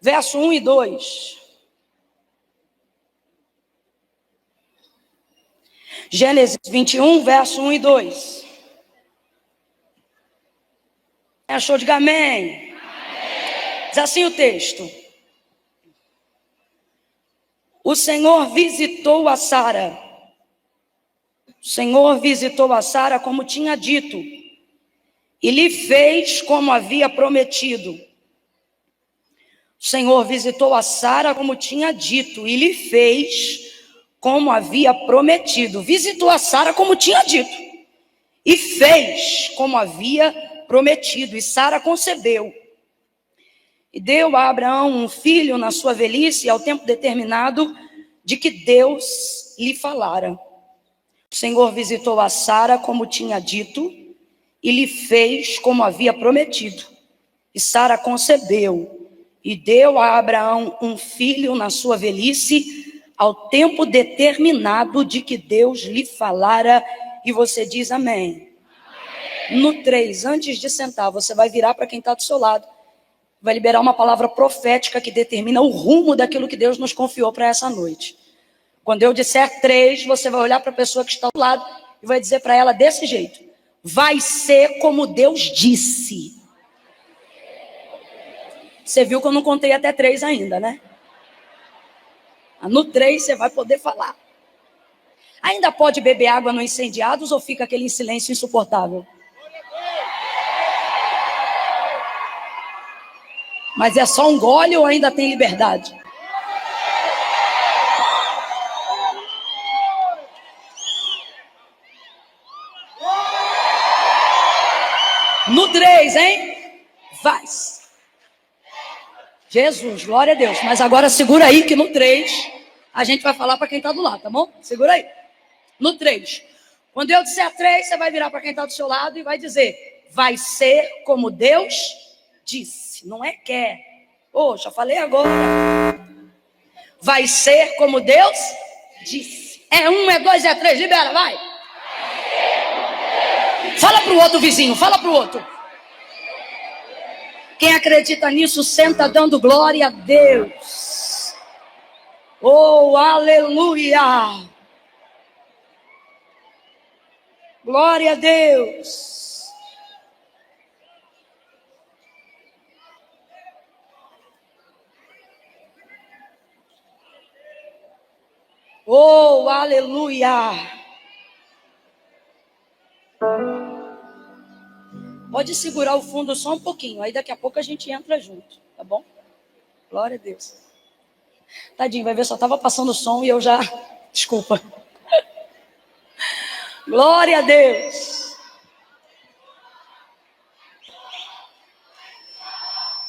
verso 1 e 2. Gênesis 21, verso 1 e 2. Achou? Diga amém. Diz assim o texto: o Senhor visitou a Sara. O Senhor visitou a Sara como tinha dito, e lhe fez como havia prometido. O Senhor visitou a Sara como tinha dito, e lhe fez como havia prometido. Visitou a Sara como tinha dito, e fez como havia prometido. E Sara concebeu, e deu a Abraão um filho na sua velhice, ao tempo determinado de que Deus lhe falara. O Senhor visitou a Sara como tinha dito, e lhe fez como havia prometido. E Sara concebeu, e deu a Abraão um filho na sua velhice, ao tempo determinado de que Deus lhe falara. E você diz amém. No 3, antes de sentar, você vai virar para quem está do seu lado, vai liberar uma palavra profética que determina o rumo daquilo que Deus nos confiou para essa noite. Quando eu disser 3, você vai olhar para a pessoa que está do lado e vai dizer para ela desse jeito: vai ser como Deus disse. Você viu que eu não contei até 3 ainda, né? No 3 você vai poder falar. Ainda pode beber água no Incendiados ou fica aquele silêncio insuportável? Mas é só um gole ou ainda tem liberdade? No 3, hein? Vai. Jesus, glória a Deus. Mas agora segura aí que no 3 a gente vai falar para quem está do lado, tá bom? Segura aí. No 3. Quando eu disser 3, você vai virar para quem está do seu lado e vai dizer: vai ser como Deus disse. Não é quer. Já falei agora. Vai ser como Deus disse. É 1, é 2, é 3. Libera, vai. Fala para o outro vizinho, fala para o outro. Quem acredita nisso, senta dando glória a Deus. Oh, aleluia. Glória a Deus. Oh, aleluia. Pode segurar o fundo só um pouquinho, aí daqui a pouco a gente entra junto, tá bom? Glória a Deus. Tadinho, vai ver, só estava passando o som e eu já... Desculpa. Glória a Deus.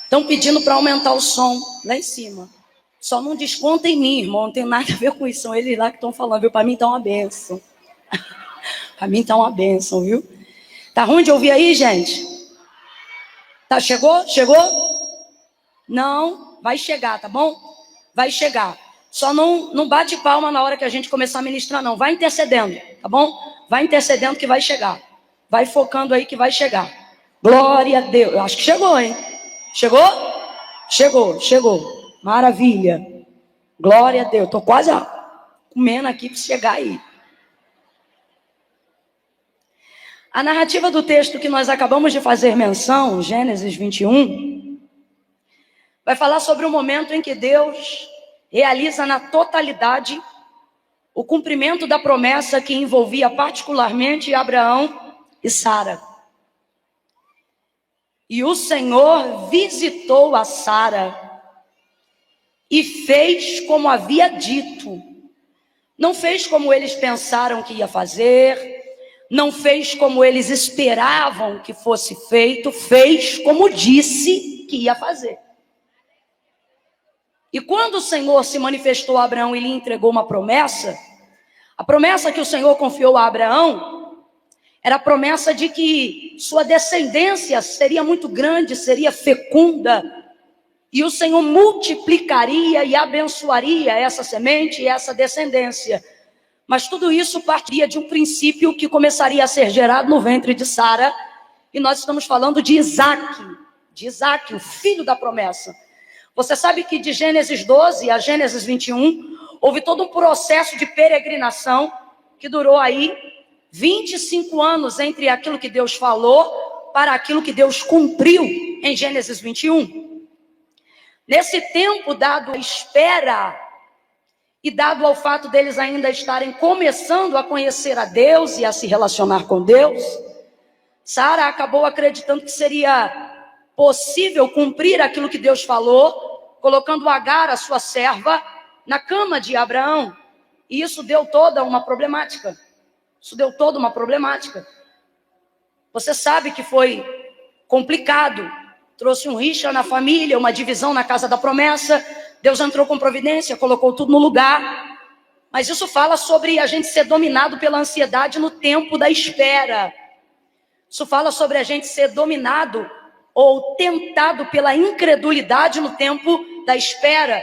Estão pedindo para aumentar o som lá em cima. Só não desconta em mim, irmão, não tem nada a ver com isso. São eles lá que estão falando, viu? Para mim está uma bênção. Para mim está uma bênção, viu? Tá ruim de ouvir aí, gente? Tá, chegou? Chegou? Não, vai chegar, tá bom? Vai chegar. Só não bate palma na hora que a gente começar a ministrar, não. Vai intercedendo, tá bom? Vai intercedendo que vai chegar. Vai focando aí que vai chegar. Glória a Deus. Eu acho que chegou, hein? Chegou? Chegou. Maravilha. Glória a Deus. Tô quase comendo aqui para chegar aí. A narrativa do texto que nós acabamos de fazer menção, Gênesis 21, vai falar sobre o momento em que Deus realiza na totalidade o cumprimento da promessa que envolvia particularmente Abraão e Sara. E o Senhor visitou a Sara e fez como havia dito. Não fez como eles pensaram que ia fazer, não fez como eles esperavam que fosse feito, fez como disse que ia fazer. E quando o Senhor se manifestou a Abraão e lhe entregou uma promessa, a promessa que o Senhor confiou a Abraão era a promessa de que sua descendência seria muito grande, seria fecunda, e o Senhor multiplicaria e abençoaria essa semente e essa descendência. Mas tudo isso partiria de um princípio que começaria a ser gerado no ventre de Sara, e nós estamos falando de Isaac, o filho da promessa. Você sabe que de Gênesis 12 a Gênesis 21, houve todo um processo de peregrinação que durou aí 25 anos entre aquilo que Deus falou para aquilo que Deus cumpriu em Gênesis 21. Nesse tempo dado à espera e dado ao fato deles ainda estarem começando a conhecer a Deus e a se relacionar com Deus, Sara acabou acreditando que seria possível cumprir aquilo que Deus falou, colocando Agar, a sua serva, na cama de Abraão. E isso deu toda uma problemática. Você sabe que foi complicado. Trouxe um rixa na família, uma divisão na casa da promessa. Deus entrou com providência, colocou tudo no lugar. Mas isso fala sobre a gente ser dominado pela ansiedade no tempo da espera. Isso fala sobre a gente ser dominado ou tentado pela incredulidade no tempo da espera.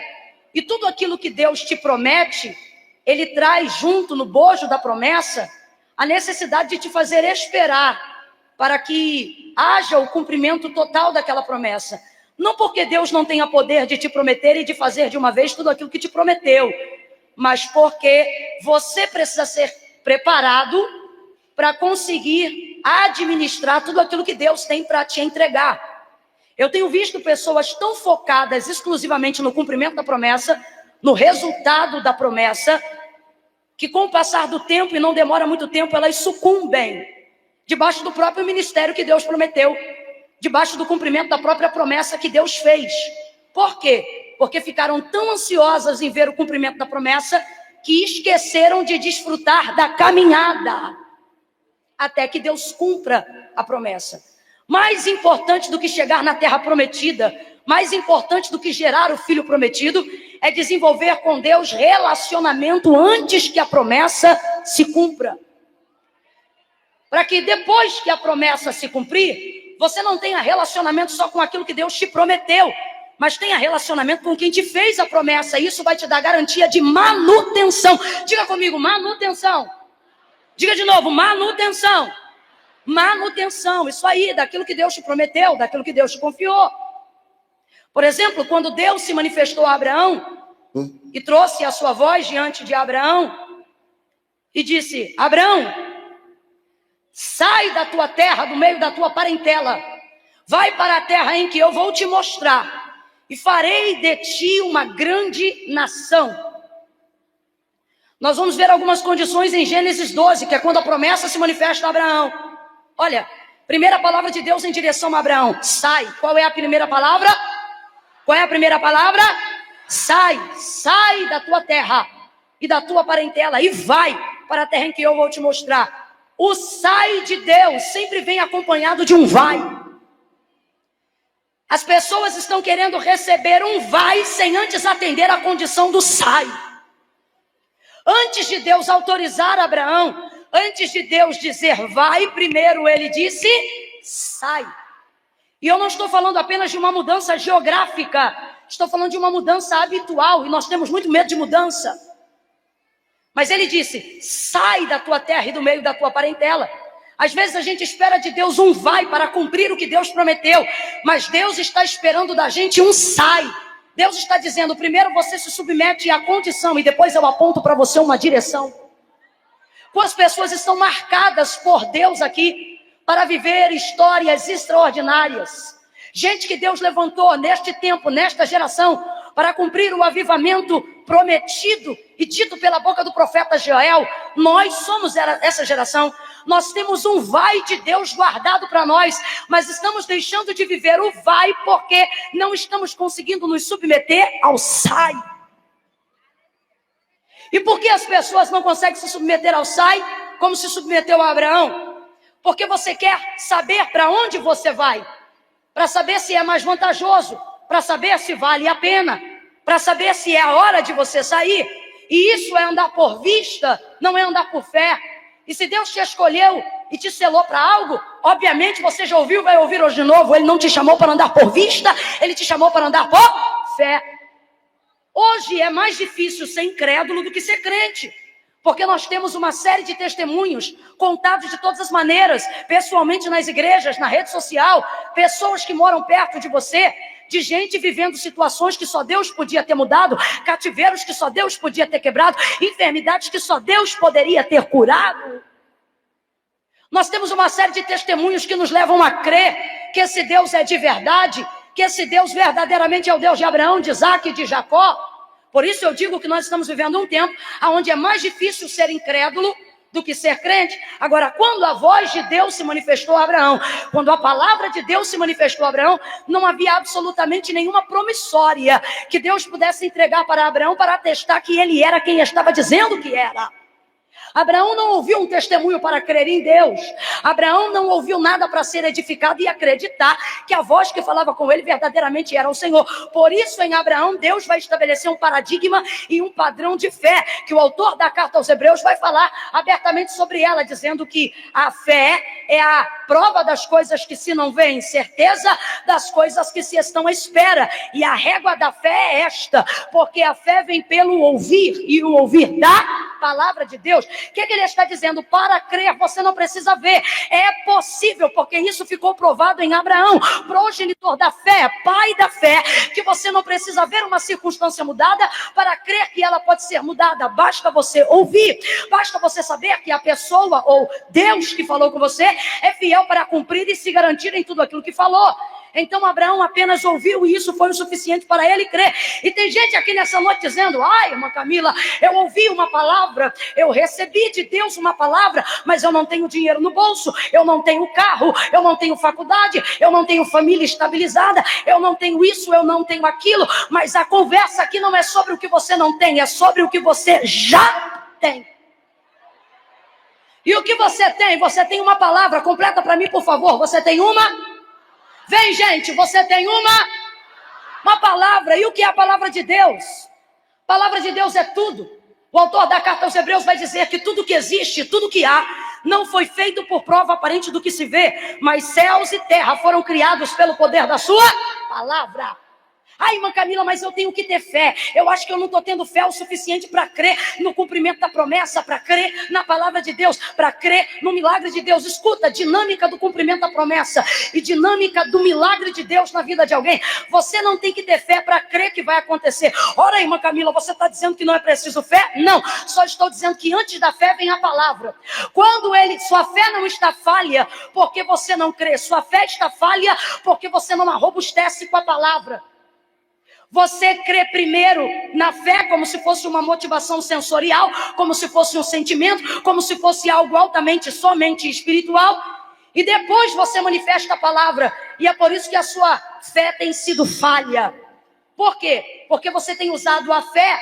E tudo aquilo que Deus te promete, Ele traz junto no bojo da promessa a necessidade de te fazer esperar para que haja o cumprimento total daquela promessa. Não porque Deus não tenha poder de te prometer e de fazer de uma vez tudo aquilo que te prometeu, mas porque você precisa ser preparado para conseguir administrar tudo aquilo que Deus tem para te entregar. Eu tenho visto pessoas tão focadas exclusivamente no cumprimento da promessa, no resultado da promessa, que com o passar do tempo, e não demora muito tempo, elas sucumbem debaixo do próprio ministério que Deus prometeu, debaixo do cumprimento da própria promessa que Deus fez. Por quê? Porque ficaram tão ansiosas em ver o cumprimento da promessa que esqueceram de desfrutar da caminhada até que Deus cumpra a promessa. Mais importante do que chegar na terra prometida, mais importante do que gerar o filho prometido, é desenvolver com Deus relacionamento antes que a promessa se cumpra. Para que depois que a promessa se cumprir, você não tenha relacionamento só com aquilo que Deus te prometeu, mas tenha relacionamento com quem te fez a promessa. Isso vai te dar garantia de manutenção. Diga comigo, manutenção. Diga de novo, manutenção. Manutenção, isso aí, daquilo que Deus te prometeu, daquilo que Deus te confiou. Por exemplo, quando Deus se manifestou a Abraão e trouxe a sua voz diante de Abraão e disse: Abraão, sai da tua terra, do meio da tua parentela, vai para a terra em que eu vou te mostrar, e farei de ti uma grande nação. Nós vamos ver algumas condições em Gênesis 12, que é quando a promessa se manifesta a Abraão. Olha, primeira palavra de Deus em direção a Abraão: sai. Qual é a primeira palavra? Qual é a primeira palavra? Sai da tua terra e da tua parentela e vai para a terra em que eu vou te mostrar. O sai de Deus sempre vem acompanhado de um vai. As pessoas estão querendo receber um vai sem antes atender a condição do sai. Antes de Deus autorizar Abraão, antes de Deus dizer vai, primeiro ele disse sai. E eu não estou falando apenas de uma mudança geográfica, estou falando de uma mudança habitual, e nós temos muito medo de mudança. Mas ele disse: sai da tua terra e do meio da tua parentela. Às vezes a gente espera de Deus um vai para cumprir o que Deus prometeu, mas Deus está esperando da gente um sai. Deus está dizendo: primeiro você se submete à condição e depois eu aponto para você uma direção. Quantas pessoas estão marcadas por Deus aqui para viver histórias extraordinárias? Gente que Deus levantou neste tempo, nesta geração, para cumprir o avivamento prometido e dito pela boca do profeta Joel. Nós somos essa geração. Nós temos um vai de Deus guardado para nós, mas estamos deixando de viver o vai porque não estamos conseguindo nos submeter ao sai. E por que as pessoas não conseguem se submeter ao sai, como se submeteu a Abraão? Porque você quer saber para onde você vai, para saber se é mais vantajoso, para saber se vale a pena, para saber se é a hora de você sair. E isso é andar por vista, não é andar por fé. E se Deus te escolheu e te selou para algo, obviamente você já ouviu, vai ouvir hoje de novo. Ele não te chamou para andar por vista, ele te chamou para andar por fé. Hoje é mais difícil ser incrédulo do que ser crente, porque nós temos uma série de testemunhos contados de todas as maneiras, pessoalmente nas igrejas, na rede social, pessoas que moram perto de você, de gente vivendo situações que só Deus podia ter mudado, cativeiros que só Deus podia ter quebrado, enfermidades que só Deus poderia ter curado. Nós temos uma série de testemunhos que nos levam a crer que esse Deus é de verdade, que esse Deus verdadeiramente é o Deus de Abraão, de Isaac e de Jacó. Por isso eu digo que nós estamos vivendo um tempo onde é mais difícil ser incrédulo do que ser crente. Agora, quando a voz de Deus se manifestou a Abraão, quando a palavra de Deus se manifestou a Abraão, não havia absolutamente nenhuma promissória que Deus pudesse entregar para Abraão para atestar que ele era quem estava dizendo que era. Abraão não ouviu um testemunho para crer em Deus. Abraão não ouviu nada para ser edificado e acreditar que a voz que falava com ele verdadeiramente era o Senhor. Por isso, em Abraão, Deus vai estabelecer um paradigma e um padrão de fé, que o autor da carta aos Hebreus vai falar abertamente sobre ela, dizendo que a fé é a prova das coisas que se não veem, certeza das coisas que se estão à espera. E a régua da fé é esta, porque a fé vem pelo ouvir, e o ouvir da palavra de Deus. O que ele está dizendo? Para crer, você não precisa ver. É possível, porque isso ficou provado em Abraão, progenitor da fé, pai da fé, que você não precisa ver uma circunstância mudada para crer que ela pode ser mudada. Basta você ouvir, basta você saber que a pessoa ou Deus que falou com você é fiel para cumprir e se garantir em tudo aquilo que falou. Então Abraão apenas ouviu e isso foi o suficiente para ele crer. E tem gente aqui nessa noite dizendo: ai, irmã Camila, eu ouvi uma palavra, eu recebi de Deus uma palavra, mas eu não tenho dinheiro no bolso, eu não tenho carro, eu não tenho faculdade, eu não tenho família estabilizada, eu não tenho isso, eu não tenho aquilo. Mas a conversa aqui não é sobre o que você não tem, é sobre o que você já tem. E o que você tem? Você tem uma palavra, completa para mim, por favor. Você tem uma? Vem, gente, você tem uma palavra. E o que é a palavra de Deus? A palavra de Deus é tudo. O autor da carta aos Hebreus vai dizer que tudo que existe, tudo que há, não foi feito por prova aparente do que se vê, mas céus e terra foram criados pelo poder da sua palavra. Ai, irmã Camila, mas eu tenho que ter fé. Eu acho que eu não estou tendo fé o suficiente para crer no cumprimento da promessa, para crer na palavra de Deus, para crer no milagre de Deus. Escuta, dinâmica do cumprimento da promessa e dinâmica do milagre de Deus na vida de alguém. Você não tem que ter fé para crer que vai acontecer. Ora, irmã Camila, você está dizendo que não é preciso fé? Não, só estou dizendo que antes da fé vem a palavra. Quando sua fé não está falha porque você não crê, sua fé está falha porque você não a robustece com a palavra. Você crê primeiro na fé como se fosse uma motivação sensorial, como se fosse um sentimento, como se fosse algo altamente, somente espiritual. E depois você manifesta a palavra. E é por isso que a sua fé tem sido falha. Por quê? Porque você tem usado a fé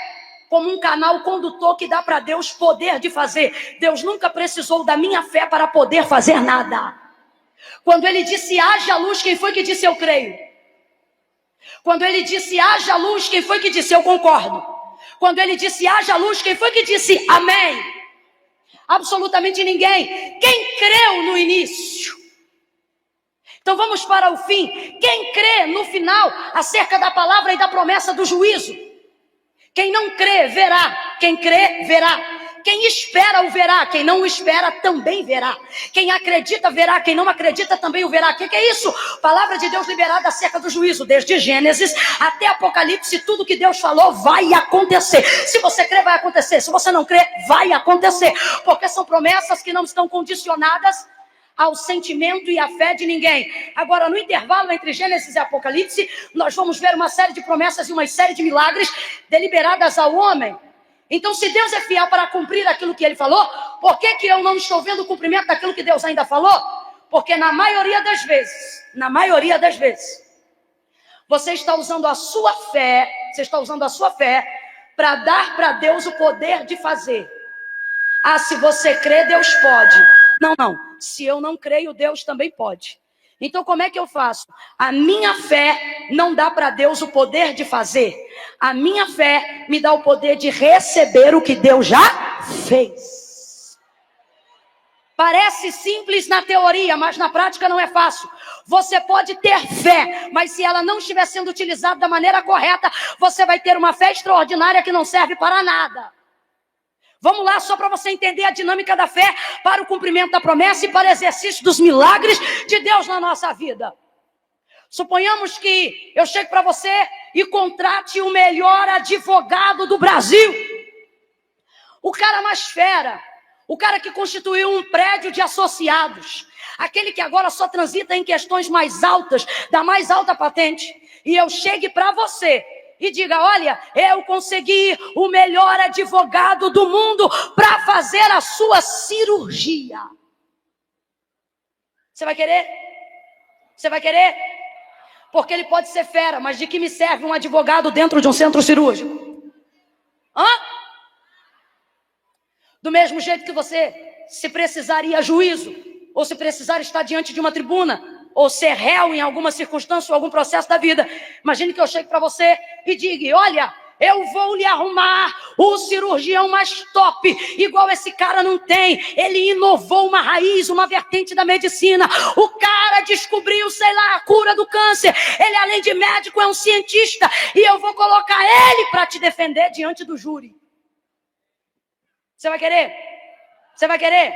como um canal condutor que dá para Deus poder de fazer. Deus nunca precisou da minha fé para poder fazer nada. Quando ele disse haja luz, quem foi que disse eu creio? Quando ele disse haja luz, quem foi que disse eu concordo? Quando ele disse haja luz, quem foi que disse amém? Absolutamente ninguém. Quem creu no início? Então vamos para o fim. Quem crê no final acerca da palavra e da promessa do juízo? Quem não crê, verá. Quem crê, verá. Quem espera o verá, quem não o espera também verá. Quem acredita verá, quem não acredita também o verá. O que é isso? Palavra de Deus liberada acerca do juízo. Desde Gênesis até Apocalipse, tudo que Deus falou vai acontecer. Se você crê, vai acontecer. Se você não crê, vai acontecer. Porque são promessas que não estão condicionadas ao sentimento e à fé de ninguém. Agora, no intervalo entre Gênesis e Apocalipse, nós vamos ver uma série de promessas e uma série de milagres deliberadas ao homem. Então, se Deus é fiel para cumprir aquilo que ele falou, por que eu não estou vendo o cumprimento daquilo que Deus ainda falou? Porque na maioria das vezes, você está usando a sua fé, para dar para Deus o poder de fazer. Ah, se você crê, Deus pode. Não. Se eu não creio, Deus também pode. Então, como é que eu faço? A minha fé não dá para Deus o poder de fazer. A minha fé me dá o poder de receber o que Deus já fez. Parece simples na teoria, mas na prática não é fácil. Você pode ter fé, mas se ela não estiver sendo utilizada da maneira correta, você vai ter uma fé extraordinária que não serve para nada. Vamos lá, só para você entender a dinâmica da fé para o cumprimento da promessa e para o exercício dos milagres de Deus na nossa vida. Suponhamos que eu chego para você e contrate o melhor advogado do Brasil. O cara mais fera. O cara que constituiu um prédio de associados. Aquele que agora só transita em questões mais altas, da mais alta patente. E eu chegue para você e diga, olha, eu consegui o melhor advogado do mundo para fazer a sua cirurgia. Você vai querer? Você vai querer? Porque ele pode ser fera, mas de que me serve um advogado dentro de um centro cirúrgico? Hã? Do mesmo jeito que você, se precisar ir a juízo, ou se precisar estar diante de uma tribuna, ou ser réu em alguma circunstância ou algum processo da vida, imagine que eu chegue para você e diga, olha, eu vou lhe arrumar o cirurgião mais top, igual esse cara não tem. Ele inovou uma raiz, uma vertente da medicina. O cara descobriu, sei lá, a cura do câncer. Ele, além de médico, é um cientista. E eu vou colocar ele para te defender diante do júri. Você vai querer? Você vai querer?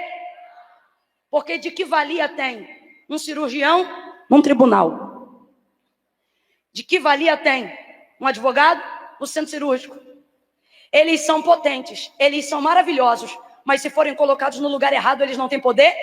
Porque de que valia tem um cirurgião num tribunal? De que valia tem um advogado no centro cirúrgico? Eles são potentes, eles são maravilhosos, mas se forem colocados no lugar errado, eles não têm poder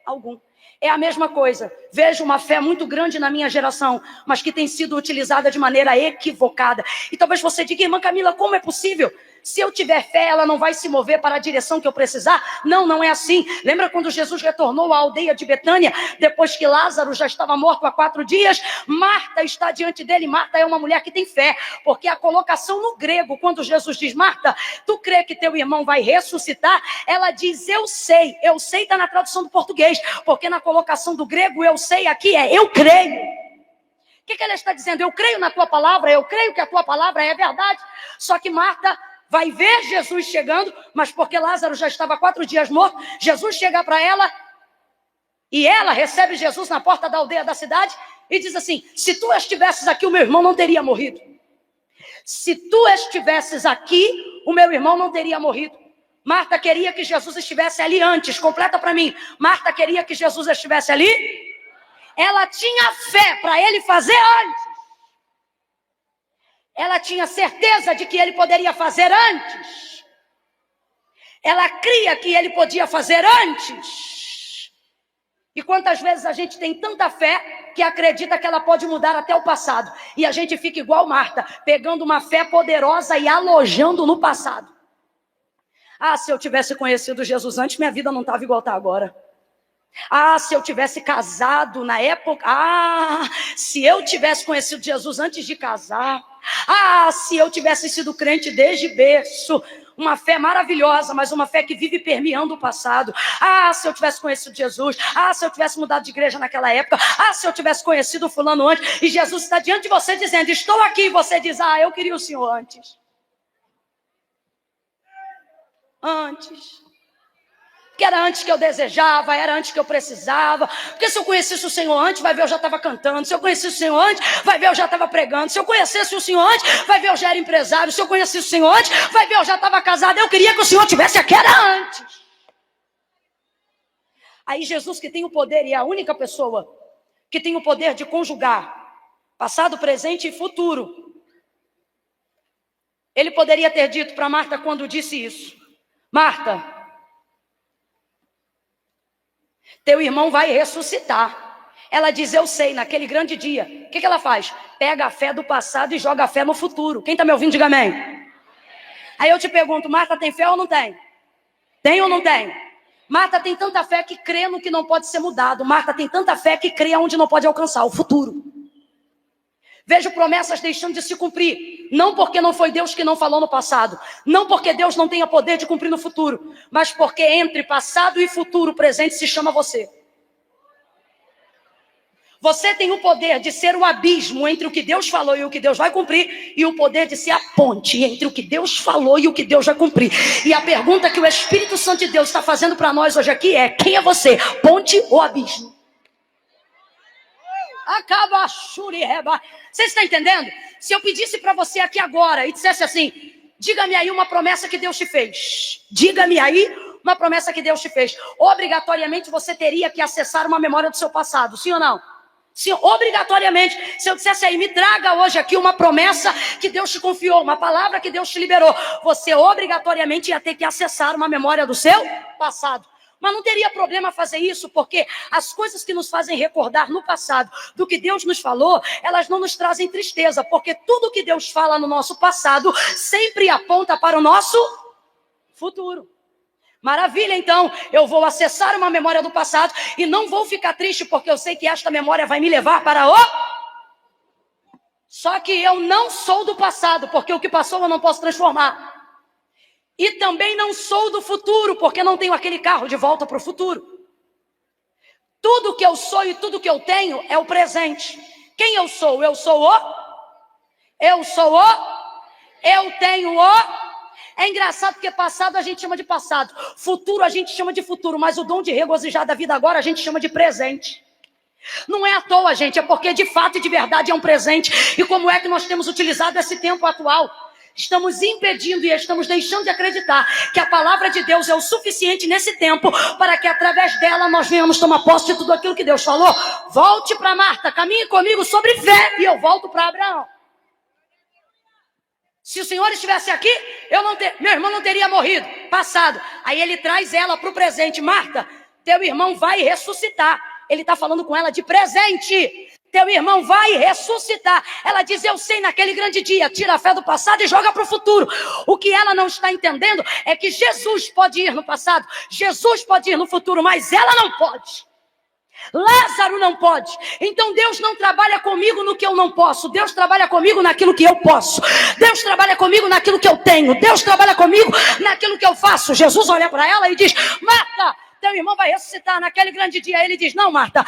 algum. É a mesma coisa. Vejo uma fé muito grande na minha geração, mas que tem sido utilizada de maneira equivocada. E talvez você diga, irmã Camila, como é possível? Se eu tiver fé, ela não vai se mover para a direção que eu precisar? Não, não é assim. Lembra quando Jesus retornou à aldeia de Betânia, depois que Lázaro já estava morto há 4 dias? Marta está diante dele. Marta é uma mulher que tem fé, porque a colocação no grego, quando Jesus diz, Marta, tu crê que teu irmão vai ressuscitar? Ela diz, eu sei está na tradução do português, porque na colocação do grego, eu sei aqui é, eu creio. O que ela está dizendo? Eu creio na tua palavra, eu creio que a tua palavra é verdade. Só que Marta vai ver Jesus chegando, mas porque Lázaro já estava 4 dias morto, Jesus chega para ela e ela recebe Jesus na porta da aldeia da cidade e diz assim, se tu estivesses aqui, o meu irmão não teria morrido. Se tu estivesses aqui, o meu irmão não teria morrido. Marta queria que Jesus estivesse ali antes, completa para mim. Marta queria que Jesus estivesse ali. Ela tinha fé para ele fazer antes. Ela tinha certeza de que ele poderia fazer antes. Ela cria que ele podia fazer antes. E quantas vezes a gente tem tanta fé que acredita que ela pode mudar até o passado. E a gente fica igual Marta, pegando uma fé poderosa e alojando no passado. Ah, se eu tivesse conhecido Jesus antes, minha vida não estava igual está agora. Ah, se eu tivesse casado na época. Ah, se eu tivesse conhecido Jesus antes de casar. Ah, se eu tivesse sido crente desde berço. Uma fé maravilhosa, mas uma fé que vive permeando o passado. Ah, se eu tivesse conhecido Jesus. Ah, se eu tivesse mudado de igreja naquela época. Ah, se eu tivesse conhecido fulano antes. E Jesus está diante de você dizendo, estou aqui. E você diz, ah, eu queria o Senhor antes. Antes. Porque era antes que eu desejava, era antes que eu precisava. Porque se eu conhecesse o Senhor antes, vai ver, eu já estava cantando. Se eu conhecesse o Senhor antes, vai ver, eu já estava pregando. Se eu conhecesse o Senhor antes, vai ver, eu já era empresário. Se eu conhecesse o Senhor antes, vai ver, eu já estava casado. Eu queria que o Senhor tivesse aqui, era antes. Aí Jesus, que tem o poder, e é a única pessoa que tem o poder de conjugar passado, presente e futuro. Ele poderia ter dito para Marta quando disse isso, Marta, teu irmão vai ressuscitar. Ela diz, eu sei, naquele grande dia. O que ela faz? Pega a fé do passado e joga a fé no futuro. Quem está me ouvindo, diga amém. Aí eu te pergunto, Marta tem fé ou não tem? Tem ou não tem? Marta tem tanta fé que crê no que não pode ser mudado. Marta tem tanta fé que crê onde não pode alcançar, o futuro. Vejo promessas deixando de se cumprir. Não porque não foi Deus que não falou no passado. Não porque Deus não tenha poder de cumprir no futuro. Mas porque entre passado e futuro, presente se chama você. Você tem o poder de ser o abismo entre o que Deus falou e o que Deus vai cumprir. E o poder de ser a ponte entre o que Deus falou e o que Deus vai cumprir. E a pergunta que o Espírito Santo de Deus está fazendo para nós hoje aqui é, quem é você? Ponte ou abismo? Acaba a churreba. Você está entendendo? Se eu pedisse para você aqui agora e dissesse assim, diga-me aí uma promessa que Deus te fez. Diga-me aí uma promessa que Deus te fez. Obrigatoriamente você teria que acessar uma memória do seu passado, sim ou não? Sim, obrigatoriamente. Se eu dissesse aí, me traga hoje aqui uma promessa que Deus te confiou, uma palavra que Deus te liberou, você obrigatoriamente ia ter que acessar uma memória do seu passado. Mas não teria problema fazer isso, porque as coisas que nos fazem recordar no passado do que Deus nos falou, elas não nos trazem tristeza, porque tudo que Deus fala no nosso passado sempre aponta para o nosso futuro. Maravilha, então, eu vou acessar uma memória do passado e não vou ficar triste, porque eu sei que esta memória vai me levar para o... Só que eu não sou do passado, porque o que passou eu não posso transformar. E também não sou do futuro, porque não tenho aquele carro de volta para o futuro. Tudo que eu sou e tudo que eu tenho é o presente. Quem eu sou? Eu sou o... Eu sou o... Eu tenho o... É engraçado porque passado a gente chama de passado, futuro a gente chama de futuro, mas o dom de regozijar da vida agora a gente chama de presente. Não é à toa, gente, é porque de fato e de verdade é um presente. E como é que nós temos utilizado esse tempo atual? Estamos impedindo e estamos deixando de acreditar que a palavra de Deus é o suficiente nesse tempo para que através dela nós venhamos tomar posse de tudo aquilo que Deus falou. Volte para Marta, caminhe comigo sobre fé e eu volto para Abraão. Se o Senhor estivesse aqui, meu irmão não teria morrido, passado. Aí ele traz ela para o presente. Marta, teu irmão vai ressuscitar. Ele está falando com ela de presente. Teu irmão vai ressuscitar. Ela diz, eu sei, naquele grande dia. Tira a fé do passado e joga para o futuro. O que ela não está entendendo é que Jesus pode ir no passado, Jesus pode ir no futuro, mas ela não pode. Lázaro não pode. Então Deus não trabalha comigo no que eu não posso. Deus trabalha comigo naquilo que eu posso. Deus trabalha comigo naquilo que eu tenho. Deus trabalha comigo naquilo que eu faço. Jesus olha para ela e diz, Marta, teu irmão vai ressuscitar naquele grande dia. Ele diz, não, Marta,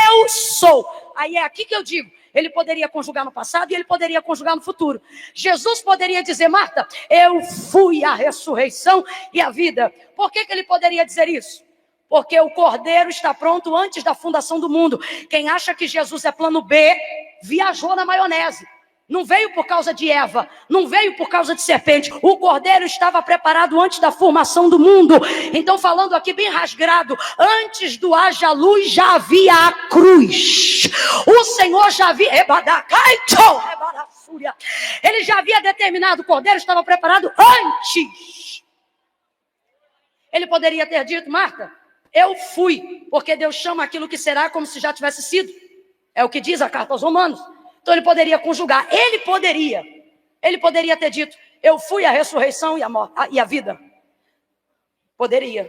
eu sou. Aí é aqui que eu digo, ele poderia conjugar no passado e ele poderia conjugar no futuro. Jesus poderia dizer, Marta, eu fui a ressurreição e a vida. Por que ele poderia dizer isso? Porque o cordeiro está pronto antes da fundação do mundo. Quem acha que Jesus é plano B, viajou na maionese. Não veio por causa de Eva, não veio por causa de serpente. O cordeiro estava preparado antes da formação do mundo. Então, falando aqui bem rasgado, antes do haja luz já havia a cruz. O Senhor já havia... Ele já havia determinado, o cordeiro estava preparado antes. Ele poderia ter dito, Marta, eu fui, porque Deus chama aquilo que será como se já tivesse sido. É o que diz a carta aos Romanos. Então ele poderia conjugar, ele poderia ter dito, eu fui a ressurreição e a vida. Poderia,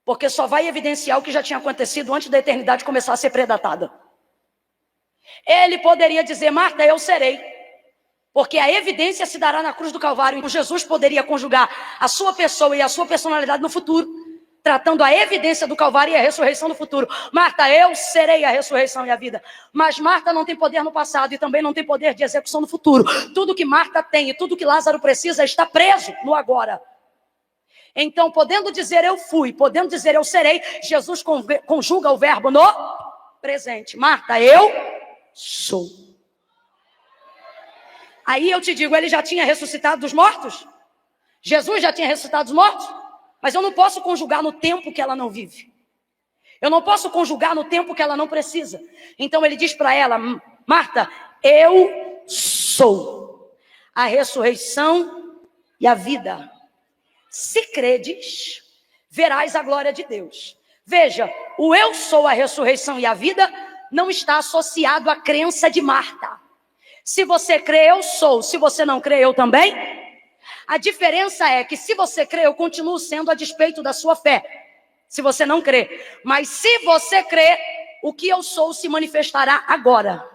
porque só vai evidenciar o que já tinha acontecido antes da eternidade começar a ser predatada. Ele poderia dizer, Marta, eu serei, porque a evidência se dará na cruz do Calvário. Então Jesus poderia conjugar a sua pessoa e a sua personalidade no futuro, tratando a evidência do Calvário e a ressurreição do futuro. Marta, eu serei a ressurreição e a vida. Mas Marta não tem poder no passado e também não tem poder de execução no futuro. Tudo que Marta tem e tudo que Lázaro precisa está preso no agora. Então, podendo dizer eu fui, podendo dizer eu serei, Jesus conjuga o verbo no presente. Marta, eu sou. Aí eu te digo, ele já tinha ressuscitado dos mortos? Jesus já tinha ressuscitado dos mortos? Mas eu não posso conjugar no tempo que ela não vive. Eu não posso conjugar no tempo que ela não precisa. Então ele diz para ela, Marta, eu sou a ressurreição e a vida. Se credes, verás a glória de Deus. Veja, o eu sou a ressurreição e a vida não está associado à crença de Marta. Se você crê, eu sou. Se você não crê, eu também. A diferença é que se você crê, eu continuo sendo a despeito da sua fé. Se você não crê. Mas se você crê, o que eu sou se manifestará agora.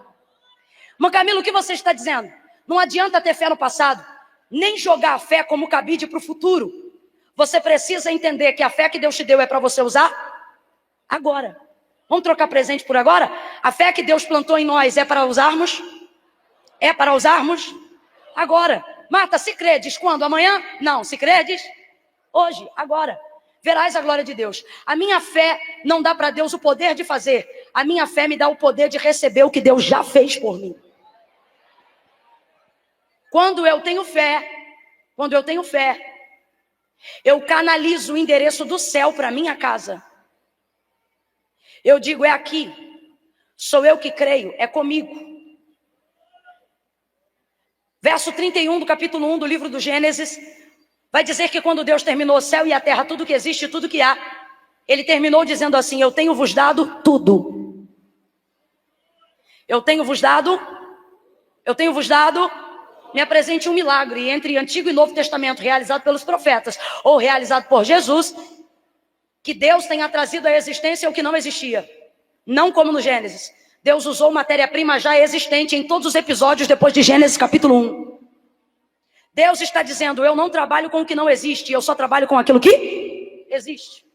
Mas Camilo, o que você está dizendo? Não adianta ter fé no passado, nem jogar a fé como cabide para o futuro. Você precisa entender que a fé que Deus te deu é para você usar agora. Vamos trocar presente por agora? A fé que Deus plantou em nós é para usarmos? É para usarmos agora. Marta, se credes, quando? Amanhã? Não, se credes, hoje, agora. Verás a glória de Deus. A minha fé não dá para Deus o poder de fazer. A minha fé me dá o poder de receber o que Deus já fez por mim. Quando eu tenho fé, eu canalizo o endereço do céu para minha casa. Eu digo, é aqui. Sou eu que creio, é comigo. Verso 31 do capítulo 1 do livro do Gênesis, vai dizer que quando Deus terminou o céu e a terra, tudo que existe, tudo que há, Ele terminou dizendo assim: eu tenho vos dado tudo. Eu tenho vos dado, me apresente um milagre entre Antigo e Novo Testamento, realizado pelos profetas, ou realizado por Jesus, que Deus tenha trazido à existência o que não existia. Não como no Gênesis. Deus usou matéria-prima já existente em todos os episódios depois de Gênesis capítulo 1. Deus está dizendo: eu não trabalho com o que não existe, eu só trabalho com aquilo que existe.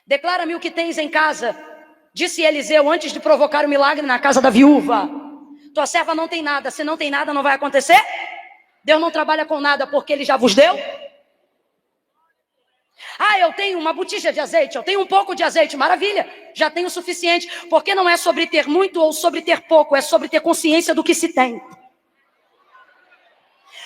Declara-me o que tens em casa, disse Eliseu antes de provocar o milagre na casa da viúva. Tua serva não tem nada, se não tem nada não vai acontecer? Deus não trabalha com nada porque Ele já vos deu? Ah, eu tenho uma botija de azeite, eu tenho um pouco de azeite, maravilha, já tenho o suficiente. Porque não é sobre ter muito ou sobre ter pouco, é sobre ter consciência do que se tem.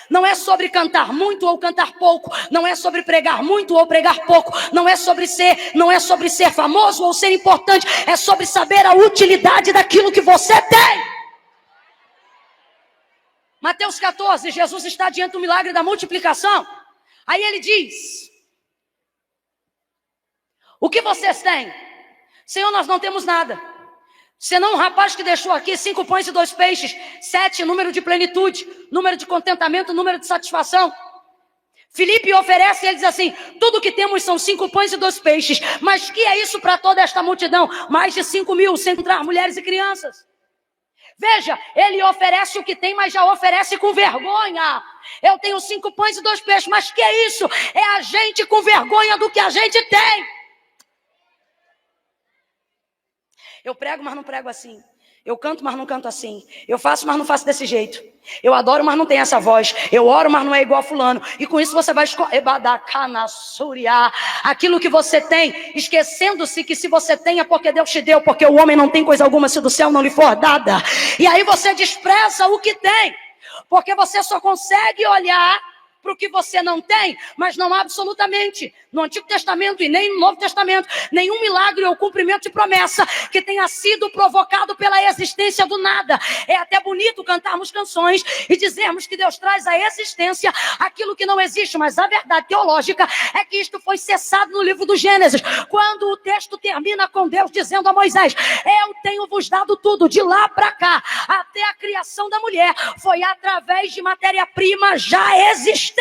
Não é sobre cantar muito ou cantar pouco, não é sobre pregar muito ou pregar pouco, não é sobre ser famoso ou ser importante, é sobre saber a utilidade daquilo que você tem. Mateus 14, Jesus está diante do milagre da multiplicação. Aí ele diz: o que vocês têm? Senhor, nós não temos nada. Senão um rapaz que deixou aqui 5 pães e 2 peixes, 7, número de plenitude, número de contentamento, número de satisfação. Filipe oferece e ele diz assim: tudo que temos são 5 pães e 2 peixes. Mas que é isso para toda esta multidão? Mais de 5.000, sem contar mulheres e crianças. Veja, ele oferece o que tem, mas já oferece com vergonha. Eu tenho 5 pães e 2 peixes, mas que é isso? É a gente com vergonha do que a gente tem. Eu prego, mas não prego assim. Eu canto, mas não canto assim. Eu faço, mas não faço desse jeito. Eu adoro, mas não tenho essa voz. Eu oro, mas não é igual a fulano. E com isso você vai aquilo que você tem, esquecendo-se que se você tem é porque Deus te deu, porque o homem não tem coisa alguma se do céu não lhe for dada. E aí você despreza o que tem, porque você só consegue olhar para o que você não tem, mas não há absolutamente no Antigo Testamento e nem no Novo Testamento nenhum milagre ou cumprimento de promessa que tenha sido provocado pela existência do nada. É até bonito cantarmos canções e dizermos que Deus traz à existência aquilo que não existe, mas a verdade teológica é que isto foi cessado no livro do Gênesis, quando o texto termina com Deus dizendo a Moisés: eu tenho vos dado tudo, de lá para cá, até a criação da mulher, foi através de matéria-prima já existente.